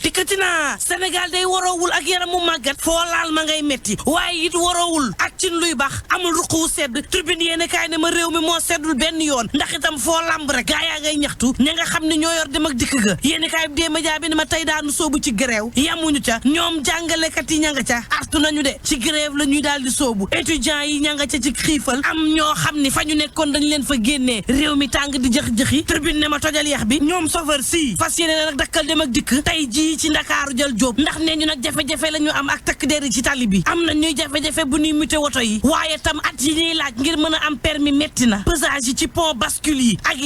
dikkati naa Sénégal day waroowul ak yaramu màggat foo laal ma ngay metti waaye it waroowul ak cin luy bax amul ruqu sedd tribune yéene kaay ne ma réew mi moo seddul benn yoon ndax itam foo lamb rek gaa yaa ngay ñaxtu ña nga xam ne ñoo yor dem ak dikk ga yéene kaay bi dee média bi ne ma tey daanu soobu ci grève yamuñu ca ñoom jàngalekat yi ña nga ca artu nañu de ci grève la ñuy daal di soobu étudiants yi ña nga ca ci xiifal am ñoo xam ni fa ñu nekkoon dañ leen fa génnee réew mi tàng di jëx-jëxi tribune ne ma tojal yax bi ñoom chauffeur si fas yéene nag dakkal dem ak dikk tey jii ci Ndakaaru jël jóob ndax nee ñu nag jafe-jafe la ñu am ak takk der ci tali bi am na ñuy jafe-jafe bu ñuy muté woto yi waaye tam at yi ñuy laaj ngir mën a am permis metti na pesage yi ci pont bascule yi ak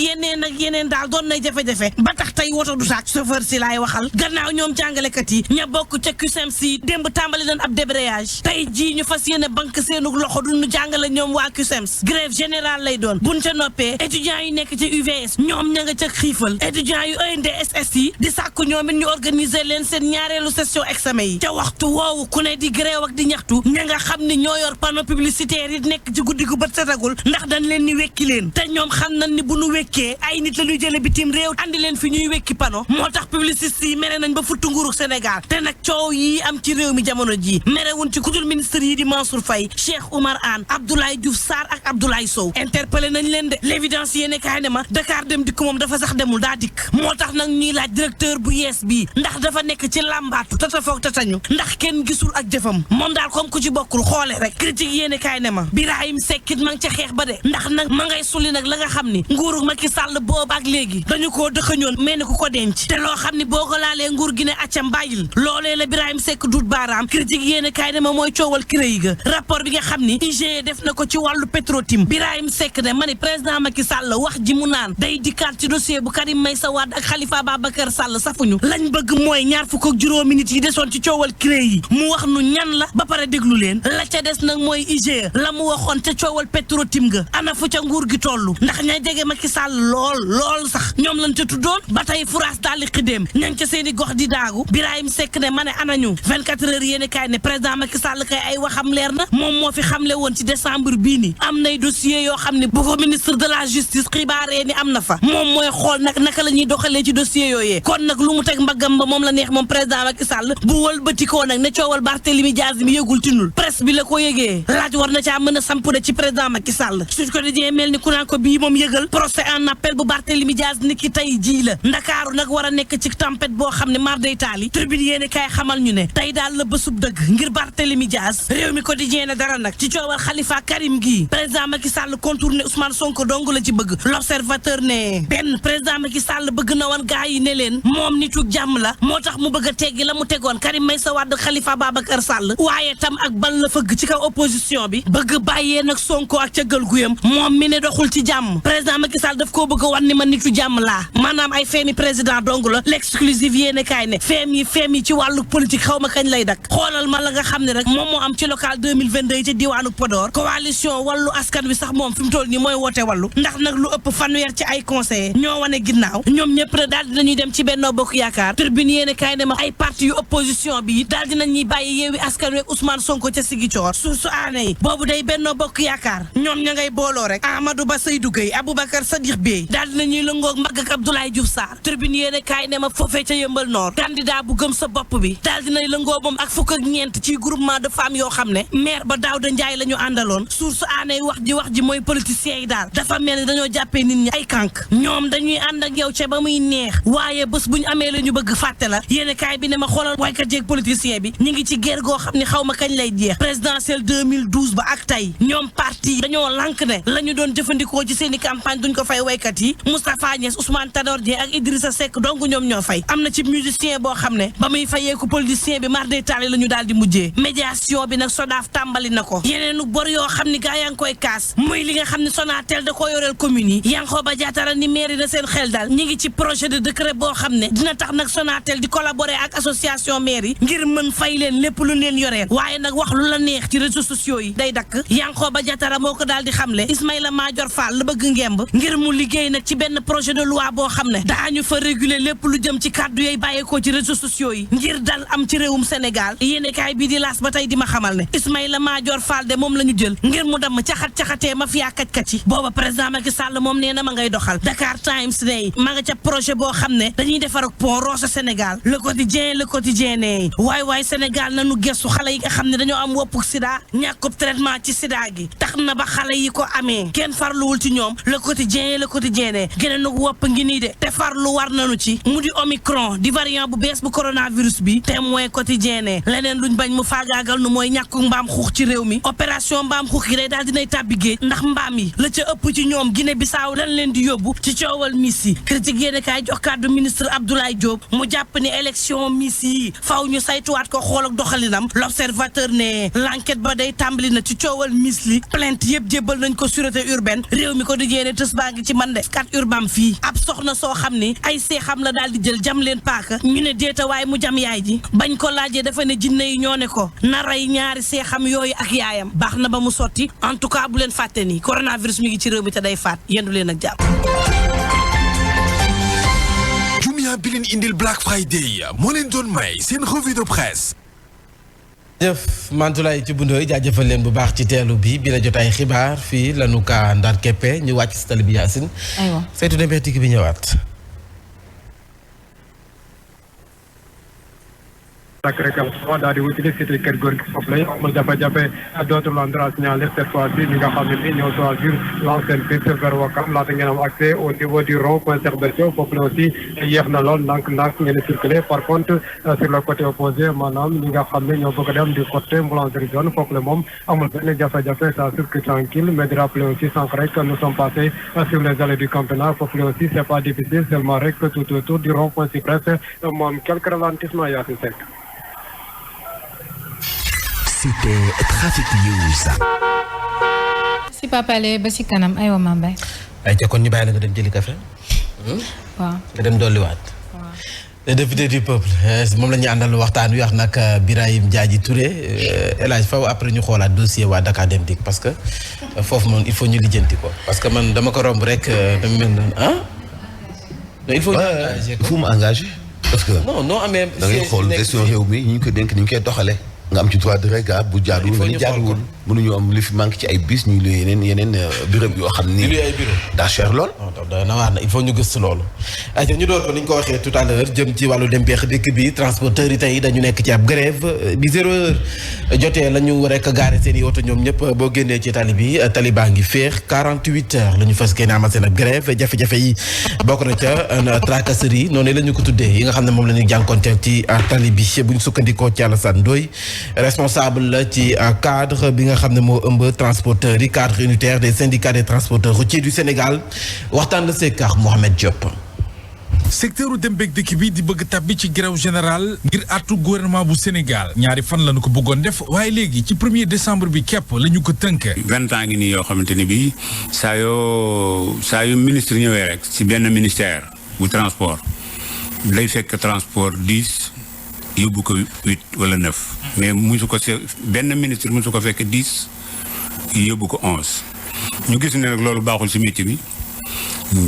yeneen daal doon nay jafe-jafe ba tax tey woto du saak chauffeur si laay waxal gannaaw ñoom jàngalekat yi ña bokk ca CUSEMS si démb tàmbali nañ ab débrayage tey jii ñu fas yéene banque seenu loxo duñu jàngale ñoom waa CUSEMS grève générale lay doon buñ ca noppee étudiants yi nekk ci UVS ñoom ña nga ca xiifal étudiants yu ENDSS yi di sàkku ñoom it ñu organiser leen seen ñaareelu session examen yi ca waxtu woowu ku ne di grève ak di ñaxtu ña nga xam ni ñoo yor panneau publicitaire yi nekk ci guddi gu bët setagul ndax dañ leen ni wekki leen te ñoom xam nañ ni bu nu wekkee ay nit la ñuy jële bitim réew andi leen fi ñuy wekki panneau moo tax publiciste yi mere nañ ba futtu nguuru Sénégal te nag coow yi am ci réew mi jamono ji merewuñ ci kudul ministre yi di Mansour Faye Cheikh Oumar Anne Abdoulaye Diouf Sarr ak Abdoulaye Sow interpellé nañ leen de l'évidence yéene kaay ne ma Dakar dem dikk moom dafa sax demul daa dikk moo tax nag ñuy laaj directeur bu yees bii ndax dafa nekk ci làmbaatu tata foog tatañu ndax kenn gisul ak jëfam moom daal comme ku ci bokkul xoole rek critique yéene kaay ne ma Birahim Seck it ma ngi ca xeex ba de ndax nag ma ngay sulli nag la nga xam ni nguuru Macky Sall boobu ak léegi dañu koo dëxëñoon mel ni ku ko denc te loo xam ni boo ko laalee nguur gi ne accam bàyyil loolee la Birahim Seck duut baaraam critique yéene kaay ne ma mooy coowal CREI ga rapport bi nga xam ni IGE def na ko ci wàllu Petrotim Birahim Seck ne ma ni président Macky Sall wax ji mu naan day dikkaat ci dossier bu Karim Meïssa Wade ak Khalifa Babacar Sall safuñu lañ bëgg mooy ñaar fukk ak juróomi nit yi desoon ci coowal CREI yi mu wax nu ñan la ba pare déglu leen la ca des nag mooy IGE la mu waxoon ca coowal Petrotim ga ana fu ca nguur gi toll ndax ña jege Macky Sall lool sax ñoom lañ ca tuddoon ba tey furaas daal di xidéem ña ngi ca seeni gox di daagu Birahim Seck ne ma ne anañu 24 heures yéeni kaay ne président Macky Sall kay ay waxam leer na moom moo fi xamle woon ci décembre bii ni am nay dossier yoo xam ne bu ko ministre de la justice xibaaree ni am na fa moom mooy xool nag naka la ñuy doxalee ci dossier yooyee kon nag lu mu teg mbaggam ba moom la neex moom président Macky Sall bu wëlbatikoo nag ne coowal Barthélémy Dias mi yëgul tinul presse bi la ko yëgee laaj war na caa mën a samp de ci président Macky Sall Sud Quotidien mel ni ku naan ko bii moom yëgal procès en appel bu Barthélémy Dias ni ki tey jii la Ndakaaru nag war a nekk ci tempête boo xam ne mar day taali tribune yéene kaay xamal ñu ne tey daal la bésub dëgg ngir Barthélémy Dias réew mi Quotidien ne dara nag ci coowal Khalifa Karim gii président Macky Sall contourné Ousmane Sonko dong la ci bëgg l'observateur ne benn président Macky Sall bëgg na woon gaa yi ne leen moom nitu jàmm la moo tax mu bëgg a teggi la mu tegoon Karim Meïssa Wade Khalifa Babacar Sall waaye tam ak bal la fëgg ci kaw opposition bi bëgg bàyyee nag Sonko ak cëggal guyam moom mi ne doxul ci jàmm président Macky Sall daf koo bëgg a wan ni ma nitu jàmm laa maanaam ay feemi président dong la l'exclusive yéene kaay ne feem yi ci wàllu politique xaw ma kañ lay dak xoolal ma la nga xam ne rek moom moo am ci local 2022 ci diwaanu Podor coalition wàllu askan wi sax moom fi mu toll nii mooy woote wàllu ndax nag lu ëpp fanweer ci ay conseillers ñoo wane ginnaaw ñoom ñëpp nag daal dinañuy dem ci Benno Bokk Yaakaar Tribune yéene kaay ne ma ay parti yu opposition bi daal dinañuy bàyyi Yewwi Askan Wi Ousmane Sonko ca Ziguinchor su aané yi boobu day Benno Bokk Yaakaar ñoom ña ngay booloo rek Amadou Ba Seydou Gueye Aboubacar Sadikh Bèye daal dinañuy lëngoog mbagg ak Abdoulaye Diouf Sarr Tribune yéene kaay ne ma foofee ca Yëmbal Nord candidat bu gëm sa bopp bi daal dinay lëngoo moom ak fukk ak ñeent ci groupement de femmes yoo xam ne maire ba Daouda Ndiaye la ñu àndaloon source aané wax ji mooy politiciens yi daal dafa mel ni dañoo jàppee nit ñi ay kànk ñoom dañuy ànd ak yow ca ba muy neex waaye bés bu ñu amee la ñu bëgg fàtte la yéene kaay bi ne ma xoolal waykat jeeg politicien bi ñu ngi ci guerre goo xam ne xaw ma kañ lay jeex présidentielle 2012 ba ak tey ñoom parti dañoo lànk ne la ñu doon jëfandikoo ci seeni campagne duñ ko fay waykat yi Moustapha Niasse Ousmane Tanor Dieng ak Idrissa Seck donc ñoom ñoo fay am na ci musicien boo xam ne ba muy fayeeku politicien bi mar day taali la ñu daal di mujjee médiation bi nag SODAV tàmbali na ko yeneenu bor yoo xam ni gaa yaa ngi koy kaas muy li nga xam ne Sonatel da ko yoreel commune yi Yankhoba Diattara ni mairie na seen xel daal ñi ngi ci projet de décret boo xam ne dina tax nag Sonatel di collaborer ak association maire yi ngir mën fay leen lépp lu leen yoreel waaye nag wax lu la neex ci réseaux sociaux yi day dakk Yankhoba Diattara moo ko daal di xamle Ismaïla Madior Fall la bëgg ngemb ngir mu liggéey nag ci benn projet de loi boo xam ne daañu fa réguler lépp lu jëm ci kàddu yooyu bàyyeekoo ci réseaux sociaux yi ngir dal am ci réewum Sénégal yéenekaay bii di laas ba tey di ma xamal ne Ismaïla Madior Fall de moom la ñu jël ngir mu dem caxat-caxatee mafia kackat yi booba président Macky Sall moom nee na ma ngay doxal Dakar Times ne ma nga ca projet boo xam ne dañuy defar ak pont Rosso Sénégal Sénégal le quotidien ne waay Sénégal nanu gestu xale yi nga xam ne dañoo am woppuk sida ñàkkub traitement ci sida gi tax na ba xale yi ko amee kenn farluwul ci ñoom le quotidien ne geneen nag wopp ngi nii de te farlu war nanu ci mu di omicron di variant bu bees bu coronavirus bi Témoin quotidien ne leneen luñ bañ mu faagaagal nu mooy ñàkku mbaam xuux ci réew mi opération mbaam xuux gi day daal dinay tàbbi géej ndax mbaam yi la ca ëpp ci ñoom Guinée Bissau lan leen di yóbbu ci coowal miss yi critique yéene kaay jox kàddu ministre Abdoulaye Diop mu jàpp ni élection miss yi faw ñu saytuwaat ko xool ak doxalinam l'observateur ne l'enquête ba day tàmbali na ci coowal miss li plainte yëpp jébbal nañ ko sûreté urbaine réew mi ko di jéene tës baa ngi ci man de kat urbam fii ab soxna soo xam ni ay seexam la daal di jël jam leen paaka ñu ne déeta waaye mu jam yaay ji bañ ko laajee dafa ne jinne yi ñoo ne ko na rey ñaari seexam yooyu ak yaayam baax na ba mu sotti en tout cas bu leen fàtte ni coronavirus mi ngi ci réew mi te day faat yendu leen ak jàpp. Jumia bi leen indil Black Friday moo leen doon may seen revue de presse. jëf Mantoulaye ci bundooy jaajëfal leen bu baax ci teelu bi la jotaay xibaar fii lanu ka ndar keppe ñu wàcc si tali bi Yacine. aywa saytu demee tigi bi ñëwaat. réclamation daal di wutili cité kër góor gi foofu lay amul jafe-jafe dootul endroit signalé cette fois-ci ñi nga xam ne nii ñoo choisir l'ancienne piste vers Ouakam laata ngeen am accès au niveau du rond-point Cheikh Béthio foofu la aussi yéex na lool ndànk ngeen circuler par contre sur le côté opposé maanaam ñi nga xam ne ñoo bëgg a dem du côté Boulangerie Jaune foofu la moom amul benn jafe-jafe ça circule tranquille mais di rappeler aussi sànq rek nous sommes passés sur les allées du Camp-Pénal foofu la aussi c'est pas difficile seulement rek tout autour du rond-point Cyprès moom quelques ralentissements yaa fi sekk. C'était Trafic News. si papale ba si kanam aywa Mambay. ay ca kon ñu bàyyi la nga dem jëli café. waaw nga dem dolliwaat. waaw. le député du peuple moom la ñu àndal waxtaan wi wax nag Birahim Diadji Touré El Hadj faw après ñu xoolaat dossier waa Dakar Dem Dikk parce que foofu moom il faut ñu lijjanti ko parce que man dama ko romb rek dama mel noonu ah. il faut ñu engagé ko fu mu engagé. parce que non amee. da ngay xool gestion réew mi ñu ko dénk ni ñu koy doxalee. nga am ci droit de regard bu jaaduwul nga ni jaaduwul mënuñu am li fi manque ci ay bis ñu lu yeneen bureau yoo xam ni daa cher lool na waar na il faut ñu gëstu loolu ay ñu door ko ni ñu ko waxee tout à l'heure jëm ci wàllu dem beex dëkk bi transporteurs yi tey dañu nekk ci ab grève bi 0 heure jotee la ñu rek gaare seen i oto ñoom ñëpp boo génnee ci tali bi tali baa ngi féex 48 heures la ñu fas yéene amal seen ab grève jafe-jafe yi bokk na ca tracasserie noonu la ñu ko tuddee yi nga xam ne moom la ñu jànkonteel ci tali bi bu ñu sukkandikoo ci Alassane Ndoye responsable la ci cadre bi nga xam ne moo ëmb transporteurs yi cadre unitaire des syndicats des transporteurs routiers du Sénégal waxtaan la seekaax Mohamed Diop. secteur u dem beeg dëkk bi di bëgg tabbi ci grève générale ngir artu gouvernement bu Sénégal ñaari fan lañu ko bëggoon def waaye léegi ci 1er décembre bi képp la ñu ko tënk. 20 ans ngi nii yoo xamante ni bii saa yu ministre ñëwee rek ci benn ministère bu transport lay fekk transport 10 yóbbu ko 8 wala 9 mais musu ko benn ministre musu ko fekk 10 yóbbu ko 11 ñu gis ne nag loolu baaxul ci métier bi.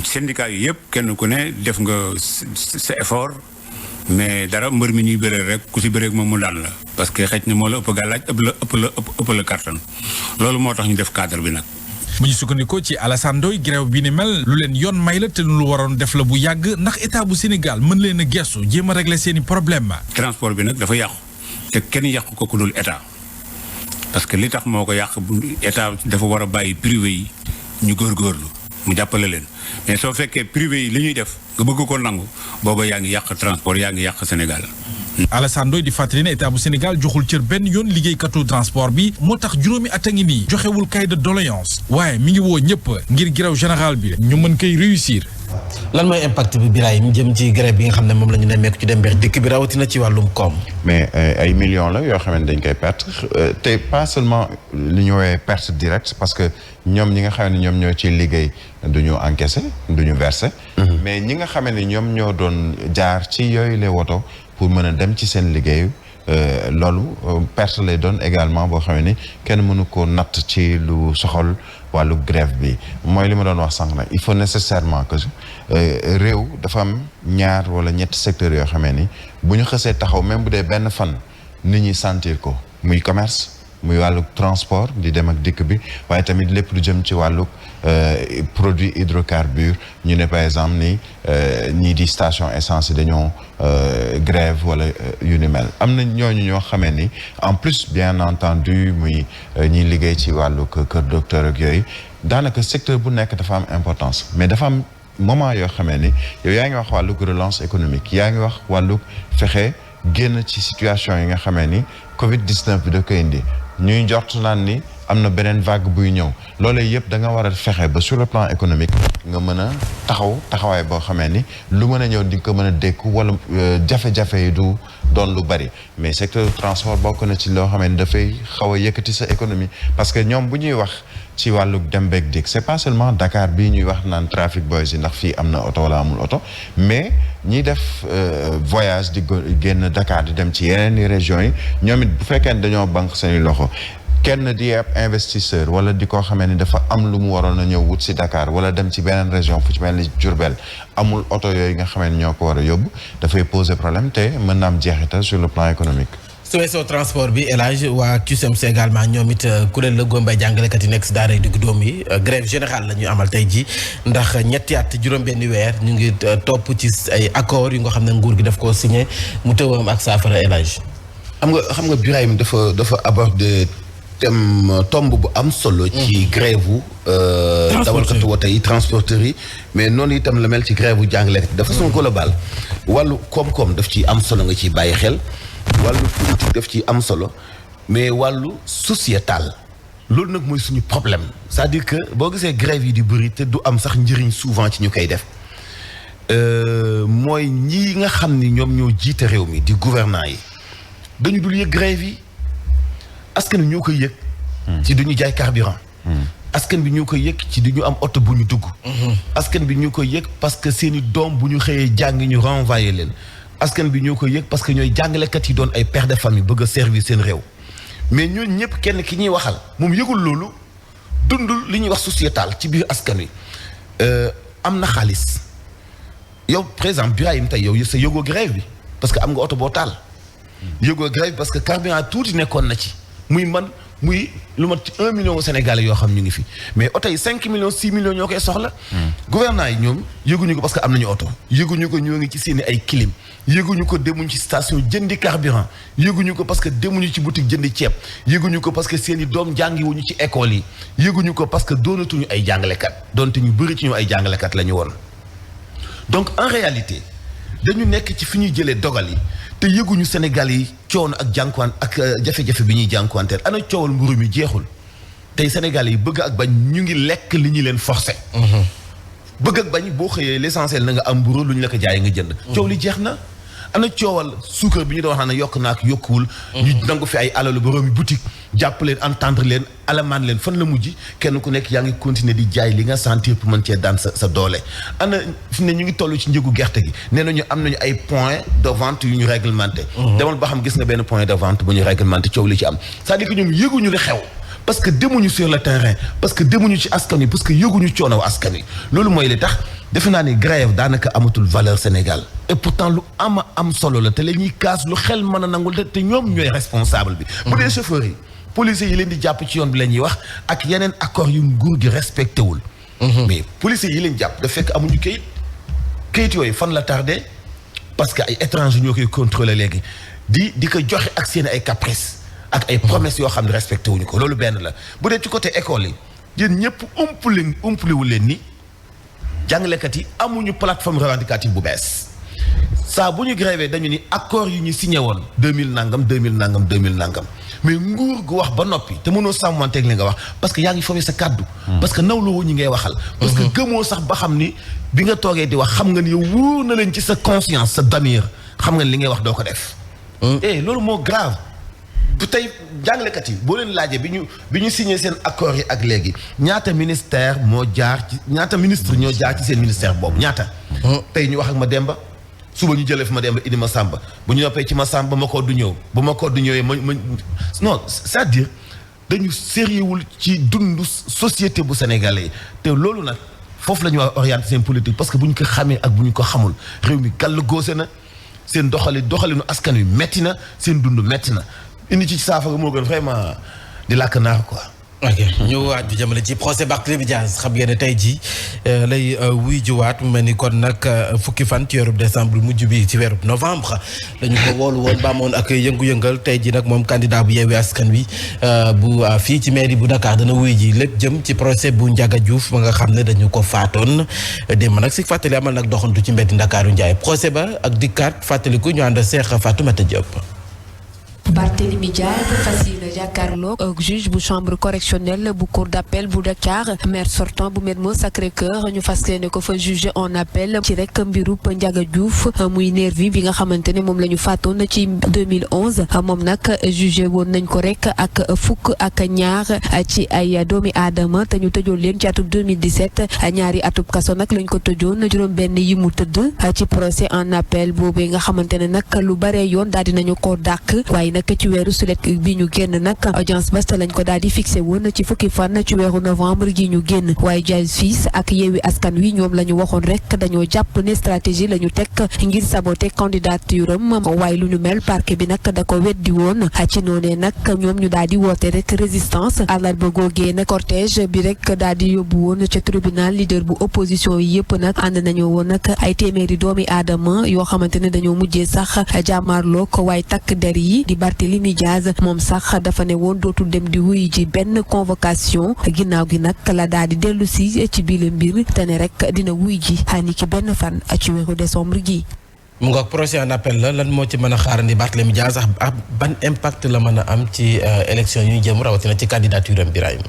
syndicat yi yëpp kenn ku ne def nga sa effort mais dara mbër mi ñuy bëree rek ku ci bëree moom mu daan la parce que xëj na moo la ëpp gàllaaj ëpp la carton loolu moo tax ñu def cadre bi nag. bu ñu sukkandikoo ci Alassane Ndoye grève bi ni mel lu leen yoon may la te lu waroon def la bu yàgg ndax état bu Sénégal mën leen a gestu jéem a régler seeni problème transport bi nag dafa yàqu te kenn yàqu ko ku dul état parce que li tax moo ko yàq bu état dafa war a bàyyi privé yi ñu góorgóorlu mu jàppale leen mais soo fekkee privé yi li ñuy def nga bëgg ko nangu booba yaa ngi yàq transport yaa ngi yàq Sénégal. Alassane Ndoye di fàttali ne état bu Sénégal joxul cër benn yoon liggéeykatu transport bi moo tax juróomi at a ngi nii joxewul cahier de doléance waaye mi ngi woo ñëpp ngir grève générale bi ñu mën koy réussir. lan mooy impact bi Birahim jëm ci grève bi nga xam ne moom la ñu nemmeeku ci dem beex dikk bi rawatina ci wàllum koom. mais ay millions la yoo xam ne dañ koy perte te pas seulement li ñu woowee perte directe parce que ñoom ñi nga xam ne ñoom ñoo ciy liggéey du ñu encaissé du ñu versé. mais ñi nga xam ne ñoom ñoo doon jaar ci yooyu les woto pour mën a dem ci seen liggéey loolu perte lay doon également boo xam ne kenn mënu ko natt ci lu soxal wàllu grève bi mooy li ma doon wax sànq nag il faut nécessairement que réew dafa am ñaar wala ñetti secteurs yoo xamee ni bu ñu xësee taxaw même bu dee benn fan nit ñi sentir ko muy commerce muy wàllug transport di dem ak dikk bi waaye tamit lépp lu jëm ci wàllug produit hydrocarbures ñu ne par exemple ni ñii di station essence yi dañoo grève wala yu ni mel am na ñooñu ñoo xamee ni en plus bien entendu muy ñiy liggéey ci wàllug kër docteur ak yooyu daanaka secteur bu nekk dafa am importance mais dafa am moment yoo xamee ni yow yaa ngi wax wàllug relance économique yaa ngi wax wàllug fexe génn ci situation yi nga xamee ni Covid-19 bi da koy indi ñuy njort naan ni am na beneen vague buy ñëw loolee yëpp da nga war a fexe ba sur le plan économique nga mën a taxawaay boo xamee ni lu mën a ñëw di nga ko mën a dékku wala jafe-jafe yi du doon lu bari mais secteur transport bokk na ci loo xamee ni dafay xaw a yëkkati sa économie parce que ñoom bu ñuy wax ci wàllu dem beeg dikk c'est pas seulement Dakar bii ñuy wax naan trafic boys yi ndax fii am na oto wala amul oto mais ñiy def voyage di génn Dakar di dem ci yeneen i régions yi ñoom it bu fekkee ne dañoo banque seeni loxo kenn di ab investisseur wala di koo xamee ni dafa am lu mu waroon a ñëw wut si Dakar wala dem ci beneen région fu ci mel ni Diourbel amul oto yooyu nga xamee ni ñoo ko war a yóbbu dafay poser problème te mën na am jeexital sur le plan économique. su weesoo transport bi El Hadj waa CUSEMS également ñoom it kuréel la góombay jàngalekat yi nekk si daara diggu doom yi grève générale la ñuy amal tey ji ndax ñetti at juróom-benni weer ñu ngi topp ci ay accords yu nga xam ne nguur gi daf koo signé mu tëwam ak saafara El Hadj. xam nga Birahim dafa aborder tomb bu am solo. ci grève wu. dawalkatu woto yi transporteurs yi mais noonu itam la mel ci grève wu jàngalekat yi de façon globale wàllu koom-koom daf ci am solo nga ciy bàyyi xel. wàllu politique daf ci am solo mais wàllu sociétal loolu nag mooy suñu problème c'est-à-dire que boo gisee grève yi di bëri te du am sax njëriñ souvent ci ñu koy def mooy ñi nga xam ni ñoom ñoo jiite réew mi di gouvernants yi dañu dul yëg grève yi askan bi ñoo koy yëg ci duñu jaay carburant askan bi ñoo koy yëg ci duñu am oto bu ñu dugg askan bi ñoo koy yëg parce que seeni doom bu ñu xëyee jàng ñu renvoyer leen askan bi ñoo koy yëg parce que ñooy jàngalekat yi doon ay pères de famille bëgg a servir seen réew mais ñooñu ñëpp kenn ki ñuy waxal moom yëgul loolu dundul li ñuy wax sociétal ci biir askan wi am na xaalis yow par exemple Birahim tey yow sa yëgoo grève bi parce que am nga oto boo taal yëgoo grève parce que carburant tuuti nekkoon na ci muy lu mat ci 1 million Sénégalais yoo xam ñu ngi fi mais oto yi 5 millions 6 millions ñoo koy soxla. gouvernement yi ñoom yëguñu ko parce que am nañu oto yëguñu ko ñoo ngi ci seeni ay clim yëguñu ko demuñu ci station jëndi carburant yëguñu ko parce que demuñu ci boutique jëndi ceeb yëguñu ko parce que seeni doom jàngiwuñu ci école yi yëguñu ko parce que doonatuñu ay jàngalekat donte ñu bëri ci ñu ay jàngalekat la ñu woon. donc en réalité dañu nekk ci fi ñuy jëlee dogal yi. te yëguñu Sénégal yi coono ak jànkuwaan ak jafe-jafe bi ñuy jànkuwanteel ana coowal mburu mi jeexul tey Sénégal yi bëgg ak bañ ñu ngi lekk li ñu leen forcé bëgg ak bañ boo xëyee l'essentiel na nga am mburu lu ñu la ko jaayee nga jënd coow li jeex na ana coowal suukar bi ñu doon wax ne yokk naa ak yokkuwul ñu nangu fi ay alalu boroomi boutique jàpp leen entendre leen alamaan leen fan la mujj kenn ku nekk yaa ngi continuer di jaay li nga sentir pour mën cee daan sa doole ana fi ne ñu ngi toll ci njëgu gerte gi nee nañu am nañu ay points de vente yu ñu réglementé demal ba xam gis nga benn point de vente bu ñu réglementé coow li ci am c'est-à-dire que ñoom yëguñu li xew parce que demuñu sur le terrain parce que demuñu ci askan wi parce que yëguñu coonow askan wi loolu mooy li tax defe naa ni grève daanaka amatul valeur Sénégal et pourtant lu am solo la te la ñuy kaas lu xel mën a nangul te ñoom ñooy responsable bi bu dee chauffeurs yi policiers yi leen di jàpp ci yoon bi la ñuy wax ak yeneen accords yu nguur gi respecté wul mais policiers yi leen jàpp da fekk amuñu kayit yooyu fan la tardé parce que ay étrangers ñoo koy contrôler léegi di ko joxe ak seen ay caprice ak ay promesses yoo xam ne respecté wuñu ko loolu benn la bu dee ci côté école yi yéen ñëpp umpaliwul leen ni jàngalekat yi amuñu plateforme revendicative bu bees saa bu ñu grévé dañu ni accord yu ñu signé woon 2000 nangam mais nguur gu wax ba noppi te mënoo sàmmanteeg li nga wax parce que yaa ngi fawee sa kàddu parce que nawloo ñi ngay waxal parce que gëmoo sax ba xam ni bi nga toogee di wax xam nga ni yow wóor na leen ci sa conscience sa damir xam nga li ngay wax doo ko def loolu moo grave bu tey jàngalekat yi boo leen laajee bi ñu signé seen accords yi ak léegi ñaata ministre ñoo jaar ci seen ministère boobu ñaata tey ñu wax ak Mademba suba ñu jëlee fi Mademba indi Masamba bu ñu noppee ci Masamba ma ko du ñëw bu ma ko du ñëwee ma non c'est-à-dire dañu sérieuxwul ci dundu société bu sénégalais te loolu nag foofu la ñu war orienté seen politique parce que bu ñu ko xamee ak bu ñu ko xamul réew mi gàll góose na seen doxalinu askan wi metti na seen dund metti na indi ci saafara moo gën vraiment di làkk naar quoi. ok ñu waat bi jëmale ci procès Barthélémy Dias xam ngeen ne tey jii lay wuy jiwaat mu mel ni kon nag fukki fan ci weerub décembre mujj bi ci weerub novembre dañu ko woolu woon ba amoon ak yëngu-yëngal tey jii nag moom candidat bu Yewwi Askan Wi bu fii ci mairie bu Dakar dana wuy ji lépp jëm ci procès bu Ndiaga Diouf ba nga xam ne dañu ko faatoon démb nag si fàttali amal nag doxantu ci mbeddi Ndakaaru Njaay procès ba ak dikkaat fàttaliku ñu ànd Seex Fatoumata Diop. Barthélémy Dias fas yéene jàkkaarloo juge bu chambre correctionnelle bu cour d'appel bu Dakar maire sortant bu Mermoz Sacré-Cœur ñu fas yéene ko fa juger en appel ci rek mbirub Ndiaga Diouf muy nervi bi nga xamante ne moom la ñu faatoon ci 2011 moom nag jugé woon nañ ko rek ak fukk ak ñaar ci ay doomi aadama te ñu tëjoon leen ci atub 2017 ñaari atub kaso nag lañ ko tëjoon juróom benn yi mu tëdd ci procès en appel boobee nga xamante ne nag lu bare yoon daal dinañu ko dàq waaye nag ci weeru sulet bi ñu génn nag audience basta lañ ko daal di fixé woon ci fukki fan ci weeru novembre gi ñu génn waaye Dias fils ak Yewwi Askan Wi ñoom la ñu waxoon rek dañoo jàpp ne stratégie la ñu teg ngir saboter candidature am waaye lu ñu mel parquet bi nag da ko weddi woon ci noonee nag ñoom ñu daal di woote rek résistance àllarba googee nag cortège bi rek daal di yóbbu woon ca tribunal leader bu opposition yi yëpp nag ànd nañoo woon nag ay téeméeri doomi aadama yoo xamante ne dañoo mujjee sax jàmmaarloo ko waaye takk der yi di Barthélémy Dias moom sax dafa ne woon dootul dem di wuy ji benn convocation ginnaaw gi nag la daal di dellu si ci biir mbir te ne rek dina wuy ji ni ki benn fan ci weeru décembre gi. mu nga procès en appel la lan moo ci mën a xaarandi Barthélémy Dias sax ak ban impact la mën a am ci élection yu ñu jëm rawatina ci candidature am Birahim.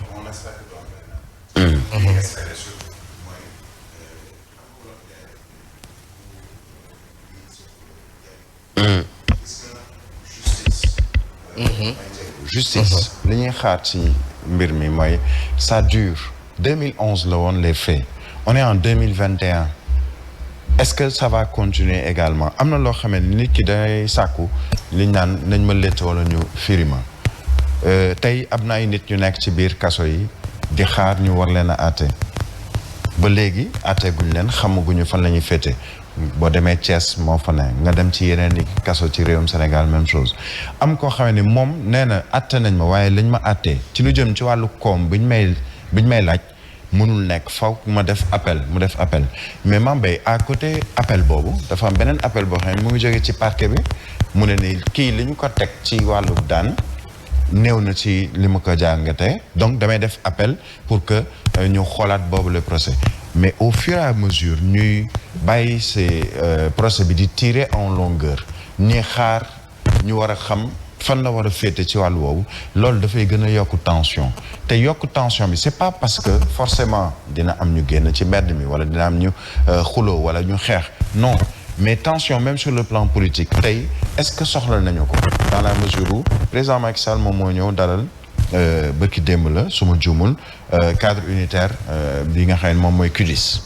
justice li ñuy xaar ci mbir mi mooy ça dure 2011 la woon les faits on est en 2021 est-ce que ça va continuer également am na loo xamee ni nit ki day sàkku liñ naan nañ ma létt wala ñu firima tey am na ay nit ñu nekk ci biir kaso yi di xaar ñu war leen a àtte ba léegi àtte guñ leen xamaguñu fan la ñuy féete boo demee Thiès moo fa ne nga dem ci yeneen i kaso ci réewum Sénégal même chose am koo xamee ni moom nee na àtte nañ ma waaye lañ ma àttee ci lu jëm ci wàllu koom biñ may laaj mënul nekk faw ma def appel mu def appel mais Mambay à côté appel boobu dafa am beneen appel boo xam ne mu ngi jógee ci parquet bi mu ne ni kii li ñu ko teg ci wàllu daan néew na ci li ma ko jàngatee donc damay def appel pour que ñu xoolaat boobu le procès mais au fur et à mesure ñuy bàyyi ces procès bi di tirer en longueur ñi xaar ñu war a xam fan la war a féete ci wàllu woowu loolu dafay gën a yokk tension te yokk tension bi c'est pas parce que forcément dina am ñu génn ci mbedd mi wala dina am ñu xuloo wala ñu xeex non mais tension même sur le plan politique tey est-ce que soxla nañu ko dans la mesure où président Macky Sall moom moo ñëw dalal bëkki démb la su ma juumul cadre unitaire bi nga xam ne moom mooy CUDIS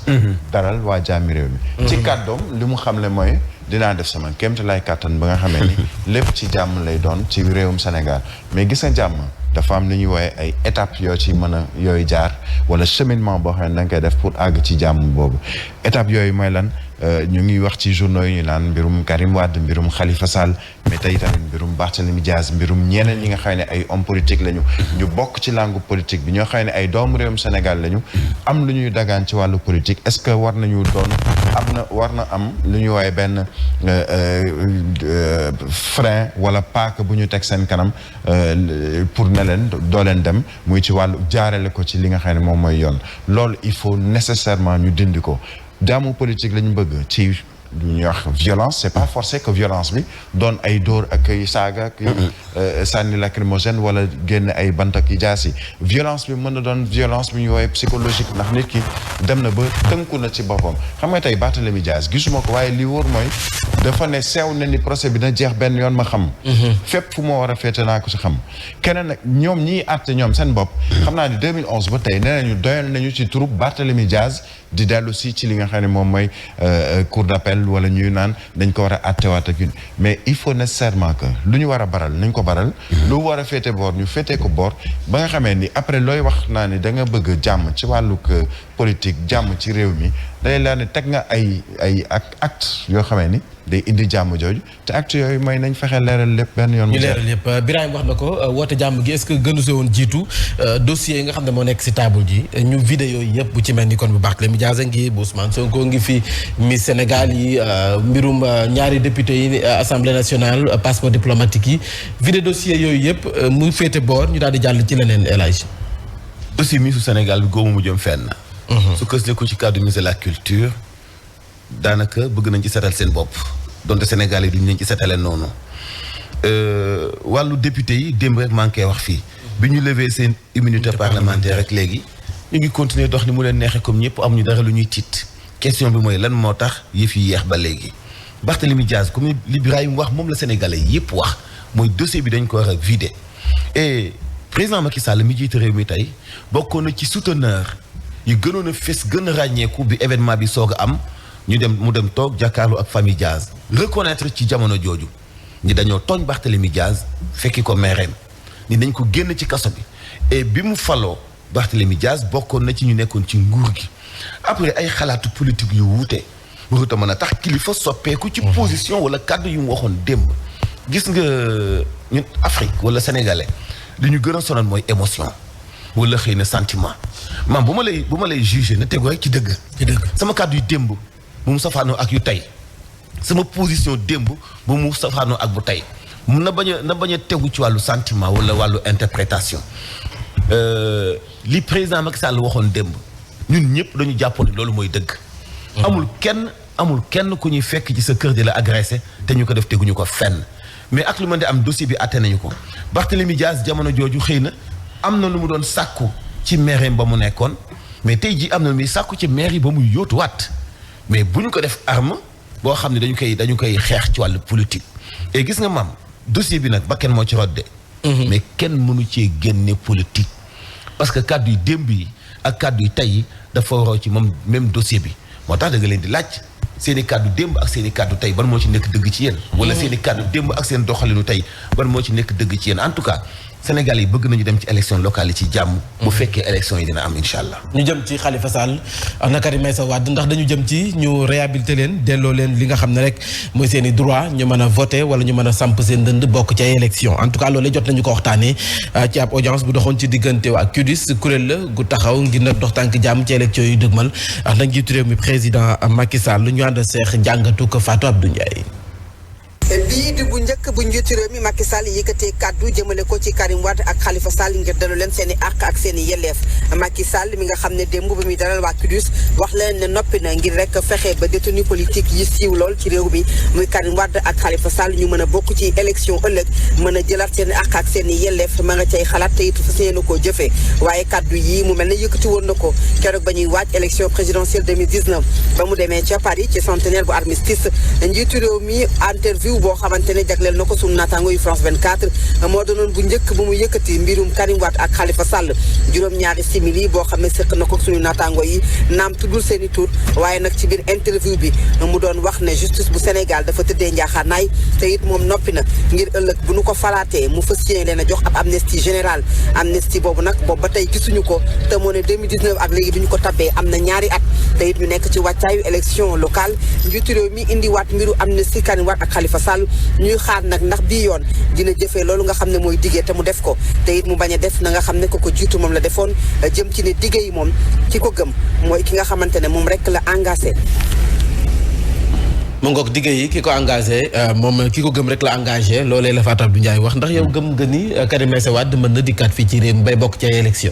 dalal waa jàmmi réew mi ci kàddoom li mu xamle mooy dinaa def sama kéemte lay kàttan ba nga xamee ni lépp ci jàmm lay doon ci réewum Sénégal mais gis nga jàmm dafa am lu ñuy wooye ay étapes yoo ci mën a yooyu jaar wala cheminement boo xam ne da nga koy def pour àgg ci jàmm boobu étapes yooyu mooy lan ñu ngi wax ci journaux yi ñu naan mbirum Karim Wade mbirum Khalifa Sall mais tey tamit mbirum Barthélémy Dias mbirum ñeneen ñi nga xam ne ay hommes politiques lañu ñu bokk ci langue politique bi ñoo xam ne ay doomu réewum Sénégal lañu am lu ñuy dagaan ci wàllu politique est-ce que war nañu doon war na am lu ñuy wooye benn frein wala paaka bu ñu teg seen kanam pour ne leen doo leen dem muy ci wàllu jaarale ko ci li nga xam ne moom mooy yoon loolu il faut nécessairement ñu dindi ko jàmmu politique lañu bëgg ci lu ñuy wax violence c'est pas forcé que violence bi doon ay dóor ak ay saaga ak sànni lacrymogène wala génn ay bant ak jaasi violence bi mën na doon violence bi ñu woowee psychologique ndax nit ki dem na ba tënku na ci boppam xam nga tey Barthélémy Dias gisuma ko waaye li wóor mooy dafa ne sew na ni procès bi na jeex benn yoon ma xam fépp fu ma war a féete naa ko ci xam keneen nag ñoom ñiy àtte ñoom seen bopp xam naa ni 2011 ba tey nee nañu doyal nañu ci troupe Barthélémy Dias di dellu si ci li nga xam ne moom mooy cour d'appel wala ñuy naan dañ ko war a àttewaat ak mais il faut nécessairement que lu ñu war a baral nañ ko baral lu war a féete boor ñu féetee ko boor ba nga xamee ni après looy wax naa ni da nga bëgg jàmm ci wàllug politique jàmm ci réew mi day leer ne teg nga ay acte yoo xamee ni day indi jàmm jooju te acte yooyu mooy nañ fexe leeral lépp benn yoon. ñu leeral lépp Birahim wax na ko woote jàmm gi est-ce que gënu see woon jiitu dossier yi nga xam ne moo nekk si table ji ñu vidéo yooyu yëpp bu ci mel ni kon bu Barthélémy Dias ngi bu Ousmane Sonko ngi fi Miss Sénégal yi mbirum ñaari député yi Assemblée nationale passeport diplomatique yi vidéo dossier yooyu yëpp mu féete boor ñu daal di jàll ci leneen El Hadj. dossier Missu Sénégal bi góobu mu jëm fenn. su ko ko ci cadre ministre de la culture daanaka bëgg nañ ci setal seen bopp donte Sénégal yi duñ leen ci setalee noonu wàllu député yi démb rek maa ngi koy wax fii bi ñu lever seen immunité parlementaire rek léegi ñu ngi continuer dox ni mu leen neexee comme ñëpp amuñu dara lu ñuy tiit question bi mooy lan moo tax yëf yi yeex ba léegi Barthélémy Dias comme li Birahim wax moom la sénégalais yëpp wax mooy dossier bi dañ ko war a vider et président Macky Sall mi jiite réew mi tey bokkoon na ci souteneur yi gënoon a fës gën a ràññeeku bi événement bi soog a am mu dem toog jàkkaarloo ak famille Diaz reconnaître ci jamono jooju ni dañoo tooñ Barthélémy Diaz fekki ko meereem ni dañ ko génn ci kaso bi et bi mu faloo Barthélémy Diaz bokkoon na ci ñu nekkoon ci nguur gi après ay xalaatu politique yu wuute waruta mën a tax kilifa soppeeku ci position wala kàddu yu mu waxoon démb gis nga ñun Afrique wala sénégalais li ñu gën a sonal mooy émotion wala xëy na sentiment maam bu ma lay jugé na tegu rek ci dëgg sama kàddu yu démb bu mu safaanoo ak yu tey sama position démb bu mu safaanoo ak bu tey na bañ a tegu ci wàllu sentiment wala wàllu interprétation li président Macky Sall waxoon démb ñun ñëpp dañu jàppoon ni loolu mooy dëgg amul kenn ku ñuy fekk ci sa kër di la agressé te ñu ko def teguñu ko fenn mais ak lu mën di am dossier bi atte nañu ko Barthélémy Dias jamono jooju xëy na am na lu mu doon sàkku ci maire ba mu nekkoon mais tey jii am na lu muy sàkku ci maire yi ba mu yóotuwaat mais bu ñu ko def arme boo xam ne dañu koy xeex ci wàllu politique et gis nga maam dossier bi nag ba kenn moo ci rodde mais kenn mënu cee génne politique parce que kàddu yi démb yi ak kàddu yi tey yi dafa waroo ci moom même dossier bi moo tax da nga leen di laaj seen i kàddu démb ak seen i kàddu tey ban moo ci nekk dëgg ci yéen wala seen i kàddu démb ak seen doxalinu tey ban moo ci nekk dëgg ci yéen en tout cas Sénégal yi bëgg nañu dem ci élection locale yi ci jàmm bu fekkee élection yi dina am incha allah. ñu jëm ci Khalifa Sall ak Karim Meïssa Wade ndax dañu jëm ci ñu réhabilité leen delloo leen li nga xam ne rek mooy seen i droit ñu mën a voter wala ñu mën a samp seen dënd bokk ci ay élection en tout cas loolu jot nañu ko waxtaanee ci ab audience bu doxoon ci diggante ak CUDIS kuréel la gu taxaw ngir nag dox tànk jàmm ci élection yu dëgmal ak nag njiitu réew mi président Macky Sall ñu ànd seex jàngatu ko Fatou Abdou Ndiaye. bii di bu njëkk bu njiitu réew mi Macky Sall yëkkatee kàddu jëmale ko ci Karim Wade ak Khalifa Sall ngir dalu leen seen i àq ak seen i yelleef Macky Sall mi nga xam ne démb ba muy dalal waa CUDIS wax leen ne noppi na ngir rek fexe ba détenu politique yi siiw lool ci réew mi muy Karim Wade ak Khalifa Sall ñu mën a bokk ci élection ëllëg mën a jëlaat seen i àq ak seen i yelleef ma nga cay xalaat te it fas yéene koo jëfee waaye kàddu yi mu mel ne yëkkati woon na ko keroog ba ñuy waaj élection présidentielle 2019 ba mu demee ca Paris ci centenaire bu armistice njiitu réew mi interview boo xamante ne jagleel na ko sunu naataango yu France 24 moo doonoon bu njëkk bu mu yëkkati mbirum Karim Wade ak Khalifa Sall juróom-ñaari simili boo xam ne sëq na ko sunu naataango yi naam tuddul seen i tur waaye nag ci biir interview bi mu doon wax ne justice bu Sénégal dafa tëddee njaaxaanaay te it moom noppi na ngir ëllëg bu nu ko falaatee mu fas yéene leen a jox ab amnistie générale amnistie boobu nag boobu ba tey gisuñu ko te moo ne 2019 ak léegi bi ñu ko tabbee am na ñaari at te it ñu nekk ci wàccaayu élection locale njiitu réew mi indiwaat mbiru amnistie Karim Wade ak Khalifa Sall ñuy xaar nag ndax bii yoon dina jëfee loolu nga xam ne mooy diggee te mu def ko te it mu bañ a def na nga xam ne ko jiitu moom la defoon jëm ci ne diggee yi moom ki ko gëm mooy ki nga xamante ne moom rek la engagé. mu ngoog diggee yi ki ko engagé moom ki ko gëm rek la engagé loolee la Fatou Abdou Ndiaye wax ndax yow gëm nga ni Karim Meïssa Wade mën na dikkaat fii ci réew mi bay bokk ci ay élection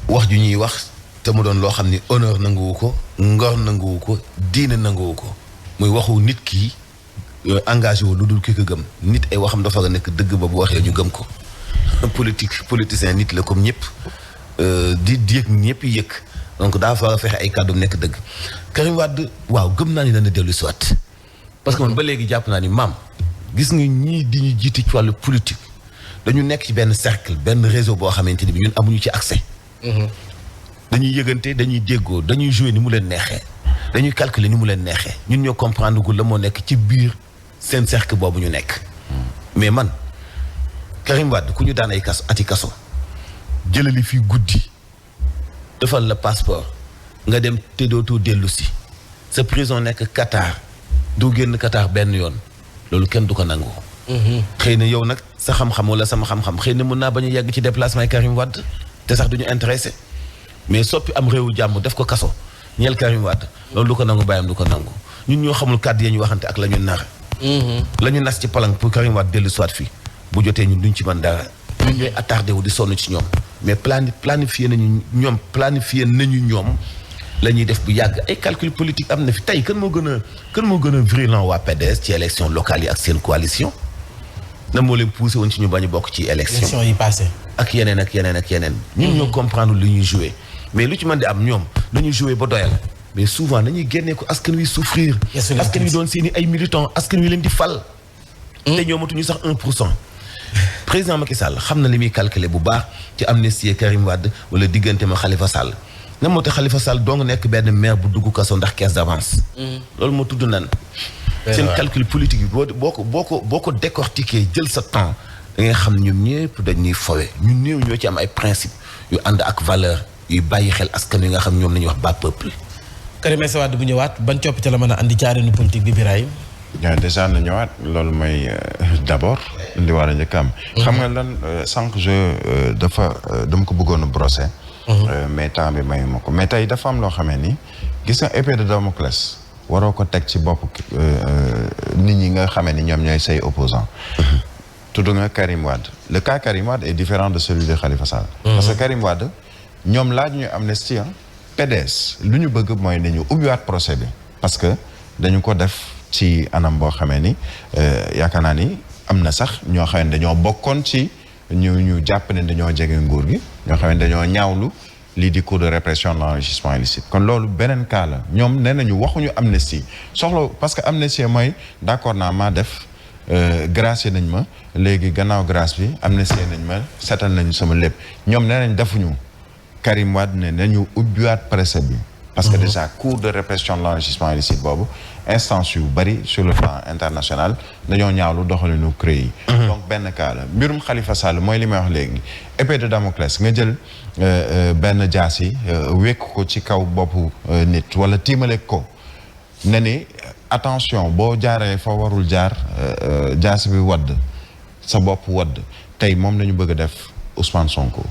wax ju ñuy wax te mu doon loo xam ni honneur nanguwu ko ngor nanguwu ko diine nanguwu ko muy waxu nit ki engagé wu lu dul ki ko gëm nit ay waxam dafa nga nekk dëgg ba bu waxee ñu gëm ko politicien nit la comme ñëpp di yëg ñëpp yëg donc daa fa fexe ay kàddu nekk dëgg Karim Wade waaw gëm naa ni dana dellu si waat parce que man ba léegi jàpp naa ni maam gis nga ñii di ñu jiiti ci wàllu politique dañu nekk ci benn cercle benn réseau boo xamante ni bi ñun amuñu ci accès dañuy yëgante dañuy déggoo dañuy jouer ni mu leen neexee dañuy calculer ni mu leen neexee ñun ñoo comprendre gu la moo nekk ci biir seen cercle boobu ñu nekk mais man Karim Wade ku ñu daan ay kaso ati kaso jëlali fii guddi defal la passeport nga dem te dootoo dellu si sa prison nekk Qatar du génn Qatar benn yoon loolu kenn du ko nangu. xëy na yow nag sa xam-xam wala sama xam-xam xëy na mën naa bañ a yegg ci déplacement Karim Wade te sax duñu intéressé mais soppi am réewu jàmm def ko kaso ñeel Karim Wade loolu du ko nangu bàyyam du ko nangu ñun ñoo xamul kàddu yi ñu waxante ak la ñu nar. la ñu nas ci palang pour Karim Wade dellu soit fii bu jotee ñun duñ ci mën dara. ñun ñooy attardé wu di sonn ci ñoom mais planifié nañu ñoom la ñuy def bu yàgg ay calcul politique am na fi tey kan moo gën a virulent waa PDS ci élection locale yi ak seen coalition na moo leen poussé woon ci ñu bañ a bokk ci élection yi passé ak yeneen ñun ñoo comprendre li ñuy joué mais lu ci mën di am ñoom dañuy joué ba doyal mais souvent dañuy génnee ko askan wi souffrir askan wi doon seeni ay militants askan wi leen di fal te ñoomatuñu sax 1%. président Macky Sall xam na li muy calculer bu baax ci amnistie Karim Wade wala diggante ma Khalifa Sall na moo tax Khalifa Sall dong nekk benn maire bu dugg kaso ndax caisse d'avance. loolu moo tudd nan seen calcul politique yi boo ko décortiquer jël sa temps da ngay xam ñun ñëpp dañuy fowe ñun néew ñoo ci am ay principe yu ànd ak valeur yuy bàyyi xel askan wi nga xam ñoom la ñuy wax bas peuple. Karim Meïssa Wade bu ñëwaat ban coppite la mën a andi caarinu politique bi Birahim. déjà na ñëwaat loolu mooy d'abord li war a njëkk am. xam nga lan sànq dama ko bëggoon a brosser. mais temps bi mayu ma ko mais tey dafa am loo xamee ni gis nga épée de Damoclès waroo ko teg ci bopp nit ñi nga xamee ni ñoom ñooy say opposants tudd nga Karim Wade le cas Karim Wade est différent de celui de Khalifa Sall. parce que Karim Wade ñoom laaj ñu amnistie PDS lu ñu bëgg mooy nañu ubbiwaat procès bi parce que dañu ko def ci anam boo xamee ni yaakaar naa ni am na sax ñoo xam ne dañoo bokkoon ci ñu jàpp ne dañoo jege nguur gi ñoo xam ne dañoo ñaawlu lii di cours de répression de l'enrichissement illicite kon loolu beneen cas la ñoom nee nañu waxuñu amnistie soxla parce que amnistie mooy d'accord naa maa def gracier nañ ma léegi gannaaw grâce bi amnistie nañ ma setal nañu sama lépp ñoom nee nañ defuñu Karim Wade ne nañu ubbiwaat procès bi parce que déjà cours de répression de l'enrichissement illicite boobu instance yu bari sur le plan international dañoo ñaawlu doxalinu CREI yi donc benn cas la mbirum Khalifa Sall mooy li may wax léegi épée de Damoclès nga jël benn jaas yi wekk ko ci kaw boppu nit wala tiimale ko ne ni attention boo jaaree fa warul jaar jaas bi wadd sa bopp wadd tey moom la ñu bëgg a def Ousmane Sonko